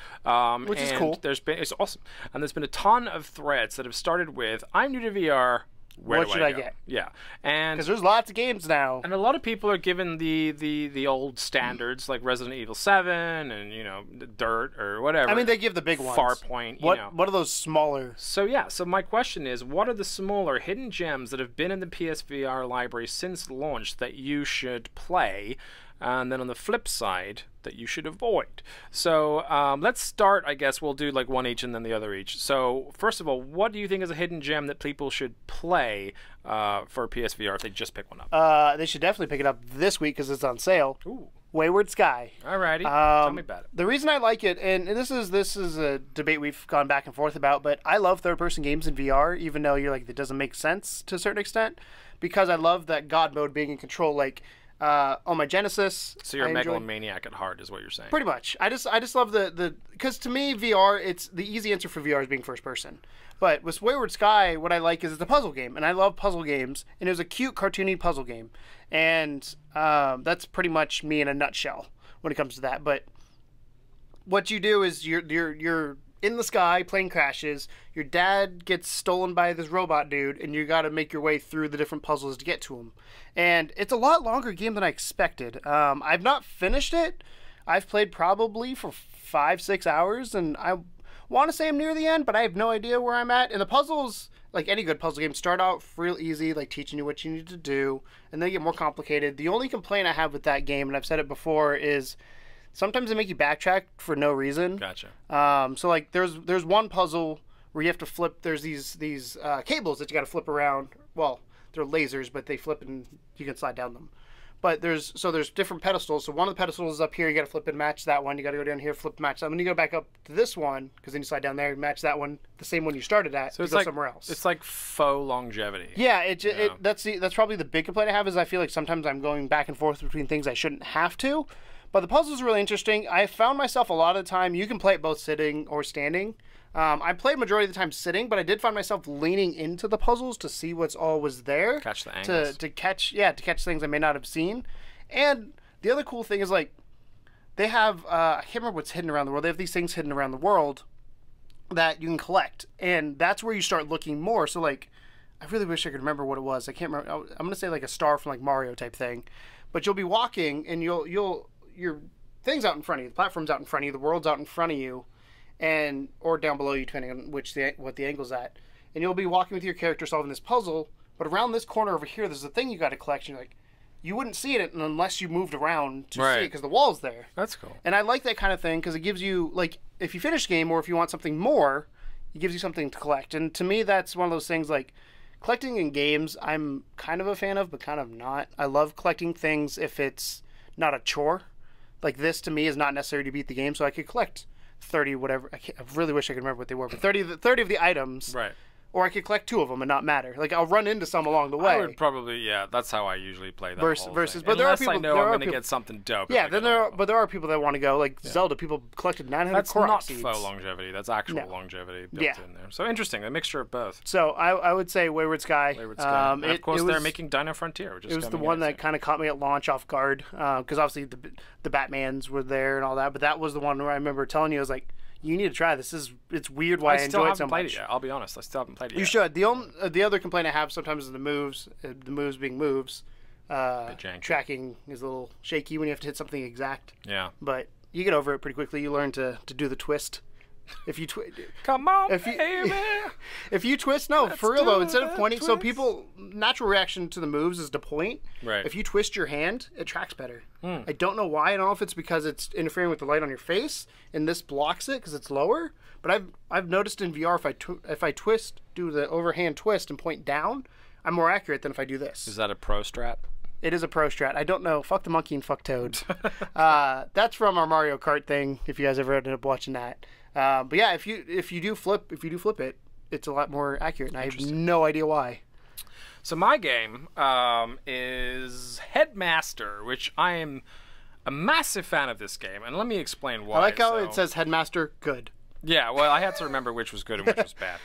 which is cool. It's awesome, and there's been a ton of threads that have started with, "I'm new to VR. What should I get?" Yeah, and because there's lots of games now, and a lot of people are given the old standards like Resident Evil 7 and Dirt or whatever. I mean, they give the big ones. Farpoint. What are those smaller? So yeah, so my question is, what are the smaller hidden gems that have been in the PSVR library since launch that you should play? And then on the flip side, that you should avoid. So let's start, I guess we'll do like one each and then the other each. So first of all, what do you think is a hidden gem that people should play for PSVR if they just pick one up? They should definitely pick it up this week because it's on sale. Ooh. Wayward Sky. Alrighty, tell me about it. The reason I like it, and this is a debate we've gone back and forth about, but I love third-person games in VR, even though you're like, it doesn't make sense to a certain extent, because I love that God mode being in control. Like, on my Genesis. So you're a megalomaniac at heart, is what you're saying. Pretty much. I just love because to me, VR, it's the easy answer for VR is being first person. But with Wayward Sky, what I like is it's a puzzle game, and I love puzzle games, and it was a cute, cartoony puzzle game. And that's pretty much me in a nutshell when it comes to that. But what you do is you're in the sky, plane crashes, your dad gets stolen by this robot dude, and you got to make your way through the different puzzles to get to him. And it's a lot longer game than I expected. I've not finished it. I've played probably for 5-6 hours, and I want to say I'm near the end, but I have no idea where I'm at. And the puzzles, like any good puzzle game, start out real easy, like teaching you what you need to do, and then get more complicated. The only complaint I have with that game, and I've said it before, is sometimes they make you backtrack for no reason. Gotcha. So like there's one puzzle where you have to flip. There's these cables that you got to flip around. Well, they're lasers, but they flip and you can slide down them. But there's different pedestals. So one of the pedestals is up here. You got to flip and match that one. You got to go down here, flip, match that one. Then you go back up to this one because then you slide down there, match that one, the same one you started at. So it's go like somewhere else. It's like faux longevity. Yeah, that's probably the big complaint I have is I feel like sometimes I'm going back and forth between things I shouldn't have to. But the puzzles are really interesting. I found myself a lot of the time, you can play it both sitting or standing. I played majority of the time sitting, but I did find myself leaning into the puzzles to see what's always there. Catch the angles. To catch things I may not have seen. And the other cool thing is, like, they have, I can't remember what's hidden around the world. They have these things hidden around the world that you can collect. And that's where you start looking more. So, like, I really wish I could remember what it was. I can't remember. I'm going to say, like, a star from, like, Mario type thing. But you'll be walking, and your thing's out in front of you. The platform's out in front of you. The world's out in front of you. Or down below you, depending on what the angle's at. And you'll be walking with your character solving this puzzle. But around this corner over here, there's a thing you got to collect. And you're like, you wouldn't see it unless you moved around to see it because the wall's there. That's cool. And I like that kind of thing because it gives you, like, if you finish the game or if you want something more, it gives you something to collect. And to me, that's one of those things, like, collecting in games, I'm kind of a fan of, but kind of not. I love collecting things if it's not a chore. Like, this, to me, is not necessary to beat the game, so I could collect 30 whatever. I really wish I could remember what they were, but 30 of the items. Right. Or I could collect 2 of them and not matter. Like, I'll run into some along the way. I would probably, yeah. That's how I usually play that versus, whole thing. But Unless there are people, I know I'm going to get something dope. Yeah, but there are people that want to go, like Zelda. People collected 900 That's Korok not seeds. faux longevity. That's actual longevity built in there. So interesting. A mixture of both. So I would say Wayward Sky. Wayward Sky. And of course, they're making Dino Frontier, which is it was the one that kind of caught me at launch off guard because obviously the Batmans were there and all that. But that was the one where I remember telling you, I was like, you need to try this. It's weird why I enjoy it so much. Played it yet. I'll be honest. I still haven't played it yet. You should. The other complaint I have sometimes is the moves being moves. Tracking is a little shaky when you have to hit something exact. Yeah. But you get over it pretty quickly. You learn to do the twist. If you come on, baby. If you twist, for real though, instead of pointing, so people natural reaction to the moves is to point. Right. If you twist your hand, it tracks better. I don't know why. I don't know if it's because it's interfering with the light on your face, and this blocks it because it's lower. But I've noticed in VR if I twist, do the overhand twist and point down, I'm more accurate than if I do this. Is that a pro strat? It is a pro strat. I don't know. Fuck the monkey and fuck Toad. That's from our Mario Kart thing. If you guys ever ended up watching that. But yeah, if you do flip it, it's a lot more accurate, and I have no idea why. So my game is Headmaster, which I am a massive fan of this game, and let me explain why. I like how it says Headmaster good. Yeah, well, I had to remember which was good and which was bad.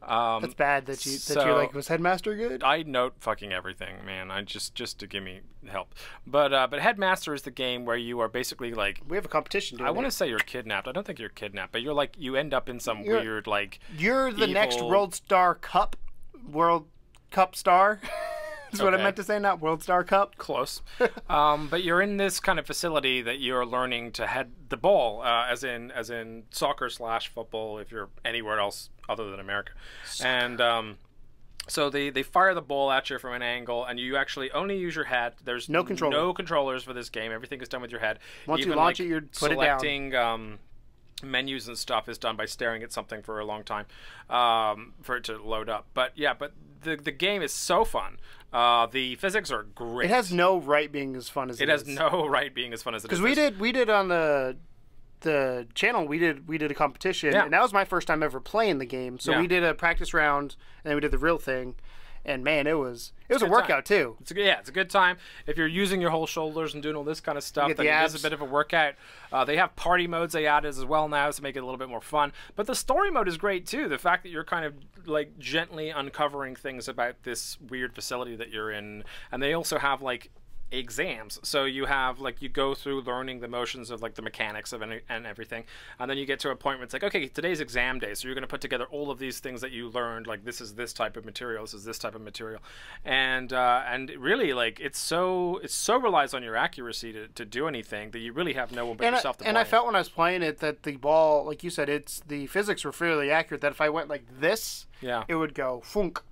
That's bad that you're like, was Headmaster good? I note fucking everything, man. I just to give me help. But Headmaster is the game where you are basically like, we have a competition. I want to say you're kidnapped. I don't think you're kidnapped, but you're like, you end up in some weird like. You're the next World Cup star. Is what I meant to say, not World Star Cup. Close. But you're in this kind of facility that you're learning to head the ball, as in soccer / football, if you're anywhere else other than America. And so they fire the ball at you from an angle, and you actually only use your head. There's no controllers for this game. Everything is done with your head. Once you launch it, you put it down. Selecting menus and stuff is done by staring at something for a long time for it to load up. But yeah, but the game is so fun. The physics are great. It has no right being as fun as it is. It has no right being as fun as it is. Because we did on the channel, we did a competition, and that was my first time ever playing the game. So we did a practice round, and then we did the real thing. And man, it was a workout too. It's a good time. If you're using your whole shoulders and doing all this kind of stuff, then it is a bit of a workout. They have party modes they added as well now to make it a little bit more fun. But the story mode is great too. The fact that you're kind of like gently uncovering things about this weird facility that you're in, and they also have like exams, so you have like you go through learning the motions of like the mechanics of and everything, and then you get to a point where it's like, okay, today's exam day, so you're going to put together all of these things that you learned, like this is this type of material, this is this type of material, and really like it so relies on your accuracy to do anything that you really have no one but yourself to blame. And I felt when I was playing it that the ball, like you said, the physics were fairly accurate, that if I went like this, it would go funk.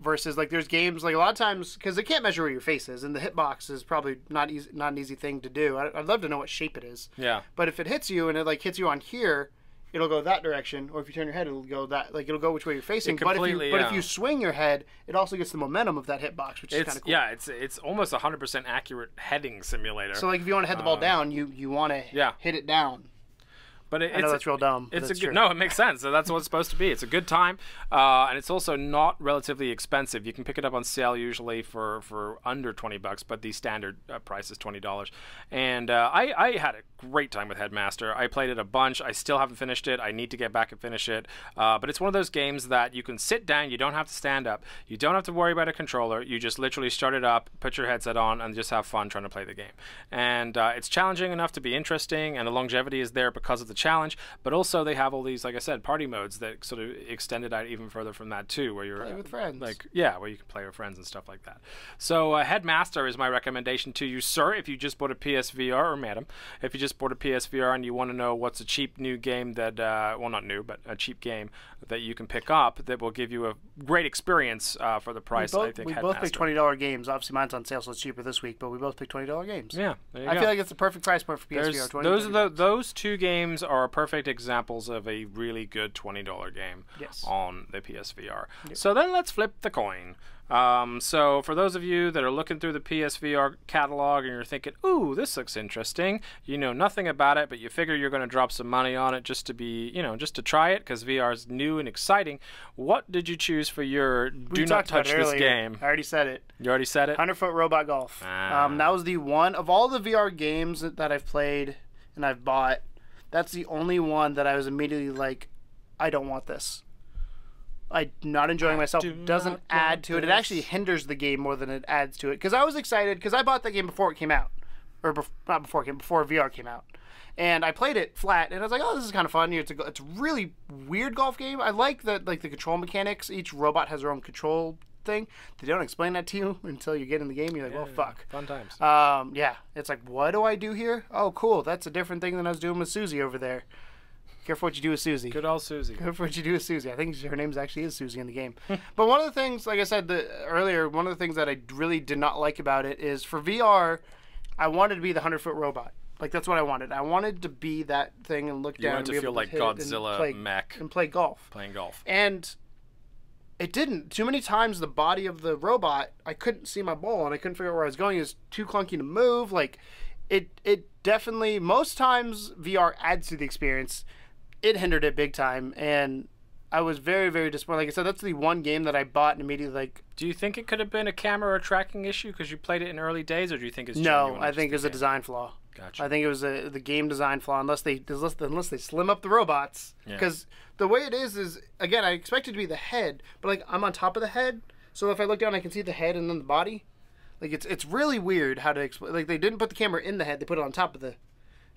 Versus like there's games like a lot of times, because they can't measure where your face is, and the hitbox is probably not an easy thing to do. I'd love to know what shape it is. Yeah. But if it hits you and it like hits you on here, it'll go that direction, or if you turn your head, it'll go it'll go which way you're facing. But if you swing your head, it also gets the momentum of that hitbox, which is kind of cool. Yeah, it's almost 100% accurate heading simulator. So like if you want to head the ball down, you want to hit it down. But I know that's real dumb. No, it makes sense. So that's what it's supposed to be. It's a good time, and it's also not relatively expensive. You can pick it up on sale usually for under $20, but the standard price is $20. And I had a great time with Headmaster. I played it a bunch. I still haven't finished it. I need to get back and finish it. But it's one of those games that you can sit down. You don't have to stand up. You don't have to worry about a controller. You just literally start it up, put your headset on, and just have fun trying to play the game. And it's challenging enough to be interesting, and the longevity is there because of the challenge, but also they have all these, like I said, party modes that sort of extended out even further from that too, where you're play with friends, where you can play with friends and stuff like that. So Headmaster is my recommendation to you, sir, if you just bought a PSVR, or madam, if you just bought a PSVR and you want to know what's a cheap new game that well, not new, but a cheap game that you can pick up that will give you a great experience for the price. I think we both picked $20 games. Obviously mine's on sale, so it's cheaper this week, but we both picked $20 games. Yeah, there you go. I feel like it's the perfect price point for PSVR. Those two games are perfect examples of a really good $20 game on the PSVR. Yep. So then let's flip the coin. So for those of you that are looking through the PSVR catalog and you're thinking, ooh, this looks interesting, you know nothing about it, but you figure you're going to drop some money on it just to be, just to try it because VR is new and exciting. What did you choose for your do not touch this game? I already said it. You already said it? 100-foot robot golf. That was the one of all the VR games that I've played and I've bought. That's the only one that I was immediately like, I don't want this. I'm not enjoying myself. It doesn't add to it. It actually hinders the game more than it adds to it. Because I was excited, because I bought that game before it came out. Or not before it came, before VR came out. And I played it flat, and I was like, oh, this is kind of fun. It's a really weird golf game. I like the control mechanics. Each robot has their own control thing. They don't explain that to you until you get in the game. You're like, well, fuck. Fun times. Yeah. It's like, what do I do here? Oh, cool. That's a different thing than I was doing with Susie over there. Careful what you do with Susie. Good old Susie. Careful what you do with Susie. I think her name actually is Susie in the game. But one of the things, like I said earlier, one of the things that I really did not like about it is for VR, I wanted to be the 100-foot robot. Like, that's what I wanted. I wanted to be that thing and look down. You wanted to feel like Godzilla mech. And play golf. Playing golf. And it didn't. Too many times the body of the robot, I couldn't see my ball and I couldn't figure out where I was going. It was too clunky to move. Like, it definitely, most times VR adds to the experience. It hindered it big time, and I was very, very disappointed. Like I said, that's the one game that I bought and immediately like. Do you think it could have been a camera or tracking issue because you played it in early days, or do you think it's no? I think it was a design flaw. Gotcha. I think it was the game design flaw, unless they slim up the robots. Because the way it is again, I expect it to be the head, but like I'm on top of the head, so if I look down, I can see the head and then the body. Like it's really weird how to explain. Like they didn't put the camera in the head; they put it on top of the.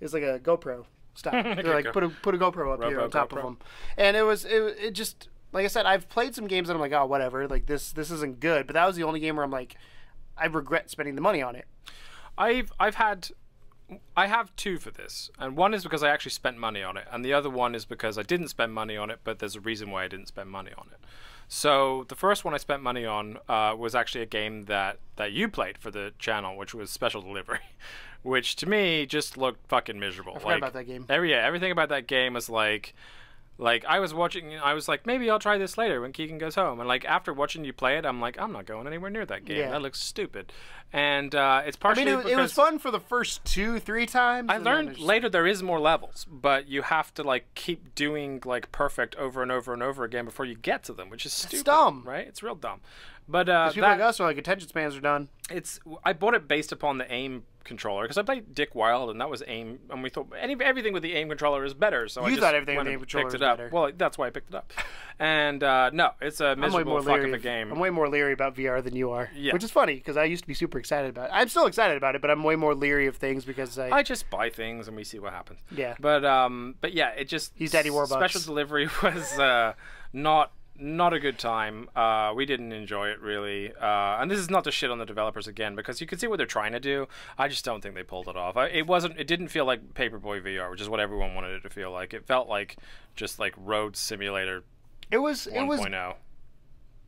It's like a GoPro. Stop. They're like, put a GoPro up here on top of them. And it just, like I said, I've played some games that I'm like, oh, whatever. Like, this isn't good. But that was the only game where I'm like, I regret spending the money on it. I have two for this. And one is because I actually spent money on it. And the other one is because I didn't spend money on it, but there's a reason why I didn't spend money on it. So the first one I spent money on was actually a game that you played for the channel, which was Special Delivery, which to me just looked fucking miserable. I forgot about that game. Everything about that game was like I was watching, I was like, maybe I'll try this later when Keegan goes home. And like after watching you play it, I'm like, I'm not going anywhere near that game. Yeah. That looks stupid. And it's partially I mean, it was fun for the first 2-3 times. I learned later there is more levels, but you have to like keep doing like perfect over and over and over again before you get to them, which is stupid. It's dumb, right? It's real dumb. But people like us are like attention spans are done. I bought it based upon the aim controller because I played Dick Wild and that was aim, and we thought everything with the aim controller is better. So I just thought everything with went the aim and controller picked was it up. better. Well, that's why I picked it up. And no, it's a miserable fuck of a game. I'm way more leery about VR than you are, yeah. Which is funny because I used to be super excited about it. I'm still excited about it, but I'm way more leery of things because I just buy things and we see what happens. Yeah. But yeah, it just he's Daddy Warbucks. Special Delivery was not a good time. We didn't enjoy it really. And this is not to shit on the developers again because you can see what they're trying to do. I just don't think they pulled it off. It didn't feel like Paperboy VR, which is what everyone wanted it to feel like. It felt like just like Road Simulator. It was 1.0.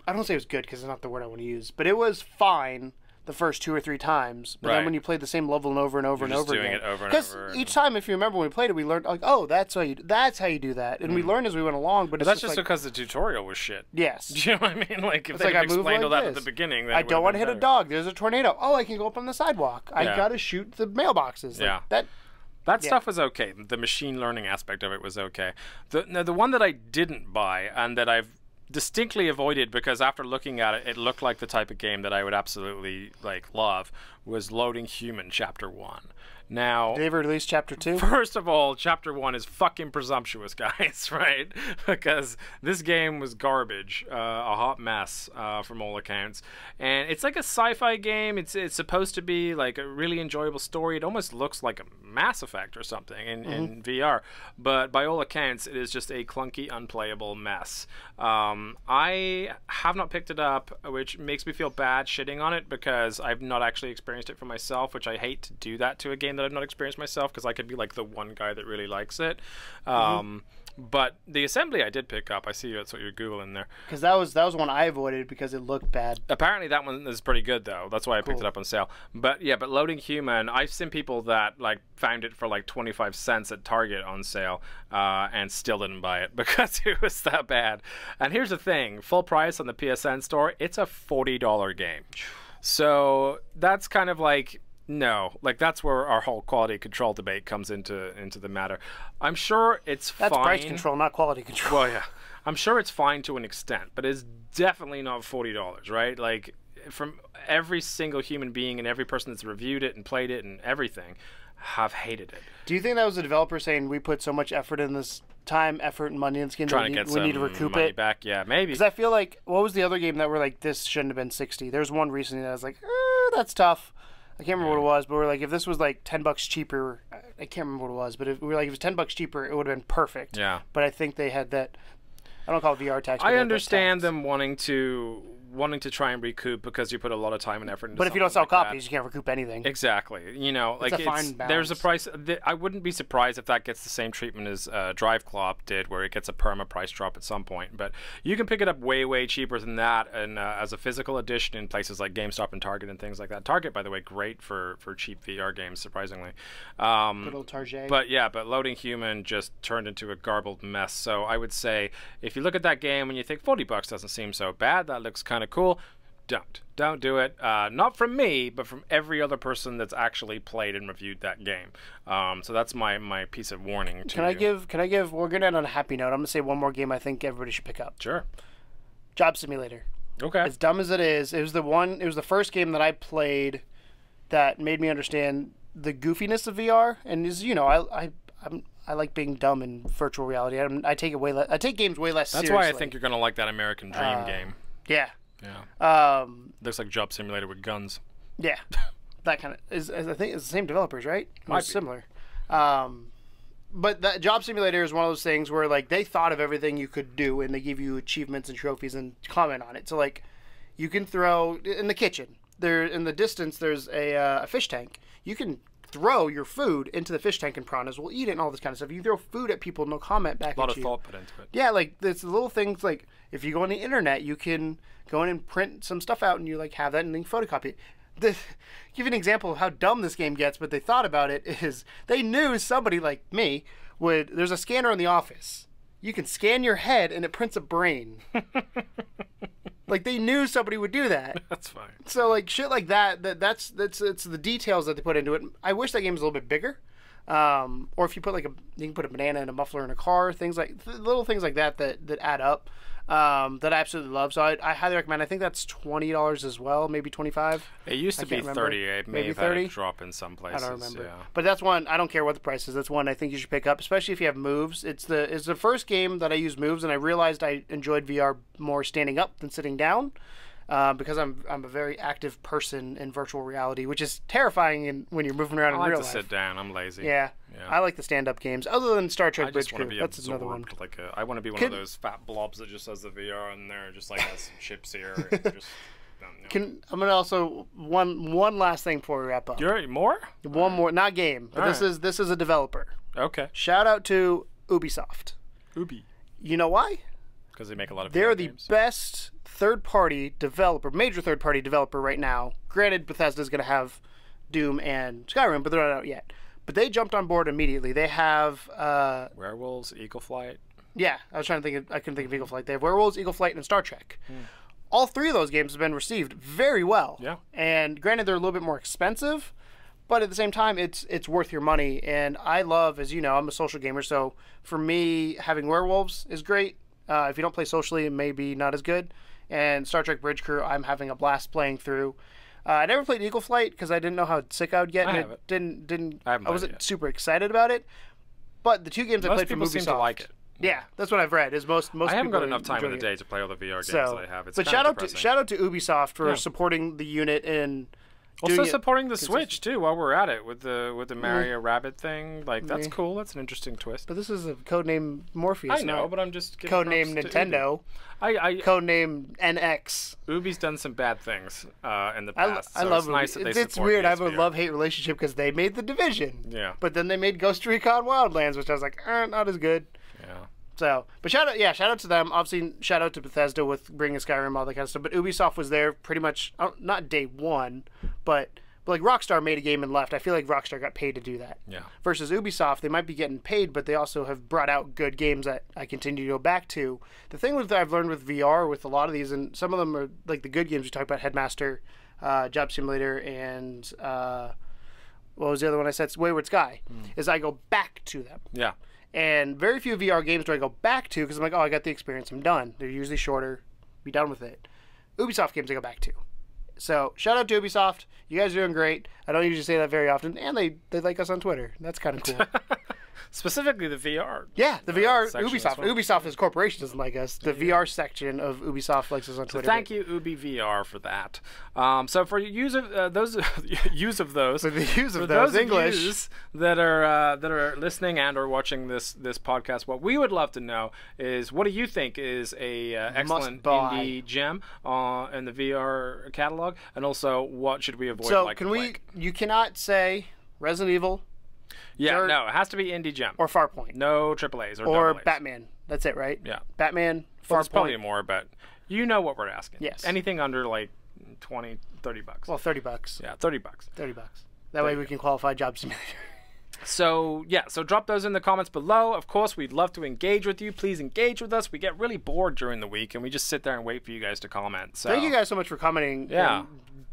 I don't say it was good because it's not the word I want to use, but it was fine the first 2 or 3 times. But then when you played the same level and over and over and over again, it over and because each time, if you remember when we played it, we learned like, oh, that's how you do that, and we learned as we went along. But that's just like, because the tutorial was shit. Yes. Do you know what I mean? Like if it's they like explained all that at the beginning, then I don't want to hit a dog. There's a tornado. Oh, I can go up on the sidewalk. I gotta shoot the mailboxes. Like, that stuff was okay. The machine learning aspect of it was okay. The one that I didn't buy and that I've distinctly avoided because after looking at it, it looked like the type of game that I would absolutely like love was Loading Human Chapter 1. Now, did they ever release Chapter 2? First of all, Chapter 1 is fucking presumptuous, guys, right? Because this game was garbage, a hot mess from all accounts. And it's like a sci-fi game. It's supposed to be like a really enjoyable story. It almost looks like a Mass Effect or something in VR. But by all accounts, it is just a clunky, unplayable mess. I have not picked it up, which makes me feel bad shitting on it because I've not actually experienced it for myself, which I hate to do that to a game that I've not experienced myself because I could be like the one guy that really likes it. But the Assembly I did pick up. I see that's what you're Googling there. Because that was one I avoided because it looked bad. Apparently that one is pretty good though. That's why I picked it up on sale. But yeah, but Loading Human, I've seen people that like found it for like 25 cents at Target on sale and still didn't buy it because it was that bad. And here's the thing, full price on the PSN store, it's a $40 game. So that's kind of like, no, like that's where our whole quality control debate comes into the matter. I'm sure it's fine. That's price control, not quality control. Well, yeah, I'm sure it's fine to an extent, but it's definitely not $40, right? Like from every single human being and every person that's reviewed it and played it and everything have hated it. Do you think that was the developer saying we put so much effort in this time, effort, and money in this game that we need to recoup money it back? Yeah, maybe. Because I feel like, what was the other game that were like, this shouldn't have been 60? There's one recently that I was like, that's tough. I can't remember what it was, but we're like, if this was like $10 cheaper, I can't remember what it was, but if we were like, if it was $10 cheaper, it would have been perfect. Yeah. But I think they had that. I don't call it VR tax. I understand them wanting to try and recoup because you put a lot of time and effort into. But if you don't sell like copies, you can't recoup anything. Exactly. You know, like a fine balance. There's a price. I wouldn't be surprised if that gets the same treatment as Drive Club did, where it gets a perma price drop at some point. But you can pick it up way cheaper than that, and as a physical edition in places like GameStop and Target and things like that. Target, by the way, great for cheap VR games, surprisingly. Good old Target. But yeah, but Loading Human just turned into a garbled mess. So I would say if you look at that game and you think $40 doesn't seem so bad, that looks kind of cool. Don't do it. Not from me, but from every other person that's actually played and reviewed that game. So that's my piece of warning to you. Can I give? We're gonna end on a happy note. I'm gonna say one more game I think everybody should pick up. Sure. Job Simulator. Okay. As dumb as it is, it was the first game that I played that made me understand the goofiness of VR. And I like being dumb in virtual reality. I take games way less seriously. That's why I think you're gonna like that American Dream game. Yeah. Yeah. Looks like Job Simulator with guns. Yeah. That kind of is. I think it's the same developers, right? Might be. Similar. But that Job Simulator is one of those things where like they thought of everything you could do and they give you achievements and trophies and comment on it. So like, you can throw in the kitchen. There in the distance, there's a fish tank. You can throw your food into the fish tank and piranhas will eat it and all this kind of stuff. You throw food at people and they'll comment back at you. A lot of thought put into it. Yeah, like there's little things like if you go on the internet, you can go in and print some stuff out and you like have that and then photocopy it. Give you an example of how dumb this game gets, but they thought about it is they knew somebody like me there's a scanner in the office. You can scan your head and it prints a brain. Like they knew somebody would do that. That's fine. So like shit like that's it's the details that they put into it. I wish that game was a little bit bigger. Or if you put you can put a banana and a muffler in a car, things like little things like that add up. That I absolutely love. So I highly recommend. I think that's $20 as well, maybe $25. It used to be 30. It may have had a drop in some places. I don't remember. Yeah. But that's one. I don't care what the price is. That's one I think you should pick up, especially if you have moves. It's the first game that I used moves, and I realized I enjoyed VR more standing up than sitting down. Because I'm a very active person in virtual reality, which is terrifying when you're moving around in real life. I like to sit down. I'm lazy. Yeah. I like the stand-up games. Other than Star Trek Bridge Crew, that's another one. I want to be one of those fat blobs that just has the VR in there, just like has some chips here. Just, I'm gonna also one last thing before we wrap up. More? One more, not game, but this is a developer. Okay. Shout out to Ubisoft. Ubi. You know why? Because they make a lot of. They're games. The best third-party developer, major third-party developer right now. Granted, Bethesda's going to have Doom and Skyrim, but they're not out yet. But they jumped on board immediately. They have Werewolves, Eagle Flight. Yeah, I couldn't think of Eagle Flight. They have Werewolves, Eagle Flight, and Star Trek. All three of those games have been received very well. Yeah. And granted, they're a little bit more expensive, but at the same time, it's worth your money. And I love, as you know, I'm a social gamer, so for me, having Werewolves is great. If you don't play socially, it may be not as good. And Star Trek Bridge Crew, I'm having a blast playing through. I never played Eagle Flight because I didn't know how sick I would get. I wasn't super excited about it. But the two games I played from Ubisoft, seem to like it. Yeah, that's what I've read. Is most I haven't people got enough time in the day to play all the VR games that I have. It's but shout out to Ubisoft for supporting the unit and also supporting the Switch too. While we're at it with the Mario Rabbit thing, like that's cool. That's an interesting twist. But this is a Codename Morpheus. I know, but I'm just Codename Nintendo. Codename NX. Ubi's done some bad things in the past. I love it's nice that they it's weird. I have a love-hate relationship because they made The Division. Yeah. But then they made Ghost Recon Wildlands, which I was like, not as good. Yeah. So, but shout out to them. Obviously, shout out to Bethesda with bringing Skyrim, all that kind of stuff. But Ubisoft was there pretty much, not day one, but like Rockstar made a game and left. I feel like Rockstar got paid to do that. Yeah. Versus Ubisoft, they might be getting paid, but they also have brought out good games that I continue to go back to. The thing that I've learned with VR, with a lot of these, and some of them are like the good games we talked about, Headmaster, Job Simulator, and what was the other one I said? Wayward Sky, is I go back to them. Yeah. And very few VR games do I go back to because I'm like, I got the experience, I'm done. They're usually shorter, be done with it. Ubisoft games I go back to. So shout out to Ubisoft. You guys are doing great. I don't usually say that very often, and they like us on Twitter. That's kind of cool. Specifically the VR. Yeah, the VR. Ubisoft. Well. Ubisoft as a corporation doesn't like us. The VR section of Ubisoft likes us on Twitter. So thank you, Ubi VR, for that. So for use of those English that are listening and or watching this podcast, what we would love to know is what do you think is a excellent indie gem in the VR catalog, and also what should we avoid? So you cannot say Resident Evil. Yeah, no, it has to be indie gem. Or Farpoint. No AAAs or AAAs. Batman. That's it, right? Yeah. Batman, Farpoint. There's probably more, but you know what we're asking. Yes. Anything under like $20, $30. Well, $30. Yeah, $30. $30. That way we can qualify Job Simulator. So, yeah, so drop those in the comments below. Of course, we'd love to engage with you. Please engage with us. We get really bored during the week, and we just sit there and wait for you guys to comment. So thank you guys so much for commenting. Yeah. And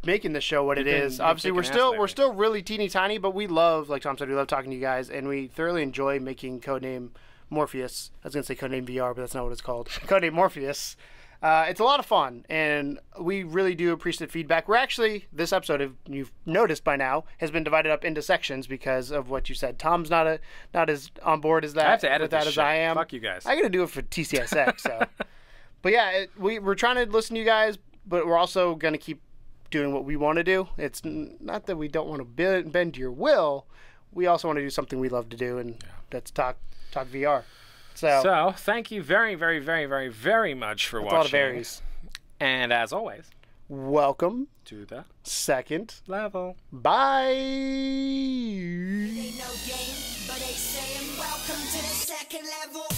making this show what it is. Obviously, we're still really teeny tiny, but we love, like Tom said, we love talking to you guys, and we thoroughly enjoy making Codename Morpheus. I was going to say Codename VR, but that's not what it's called. Codename Morpheus. It's a lot of fun, and we really do appreciate feedback. We're actually, this episode, if you've noticed by now, has been divided up into sections because of what you said. Tom's not as on board as that. I have to edit that as I am. Fuck you guys. I got to do it for TCSX. So, but yeah, we're trying to listen to you guys, but we're also going to keep doing what we want to do. It's not that we don't want to bend to your will. We also want to do something we love to do, and that's talk VR. So thank you very, very, very, very, very much for watching. A lot of berries. And as always, welcome to the second level. Bye. It ain't no game, but they saying welcome to the second level.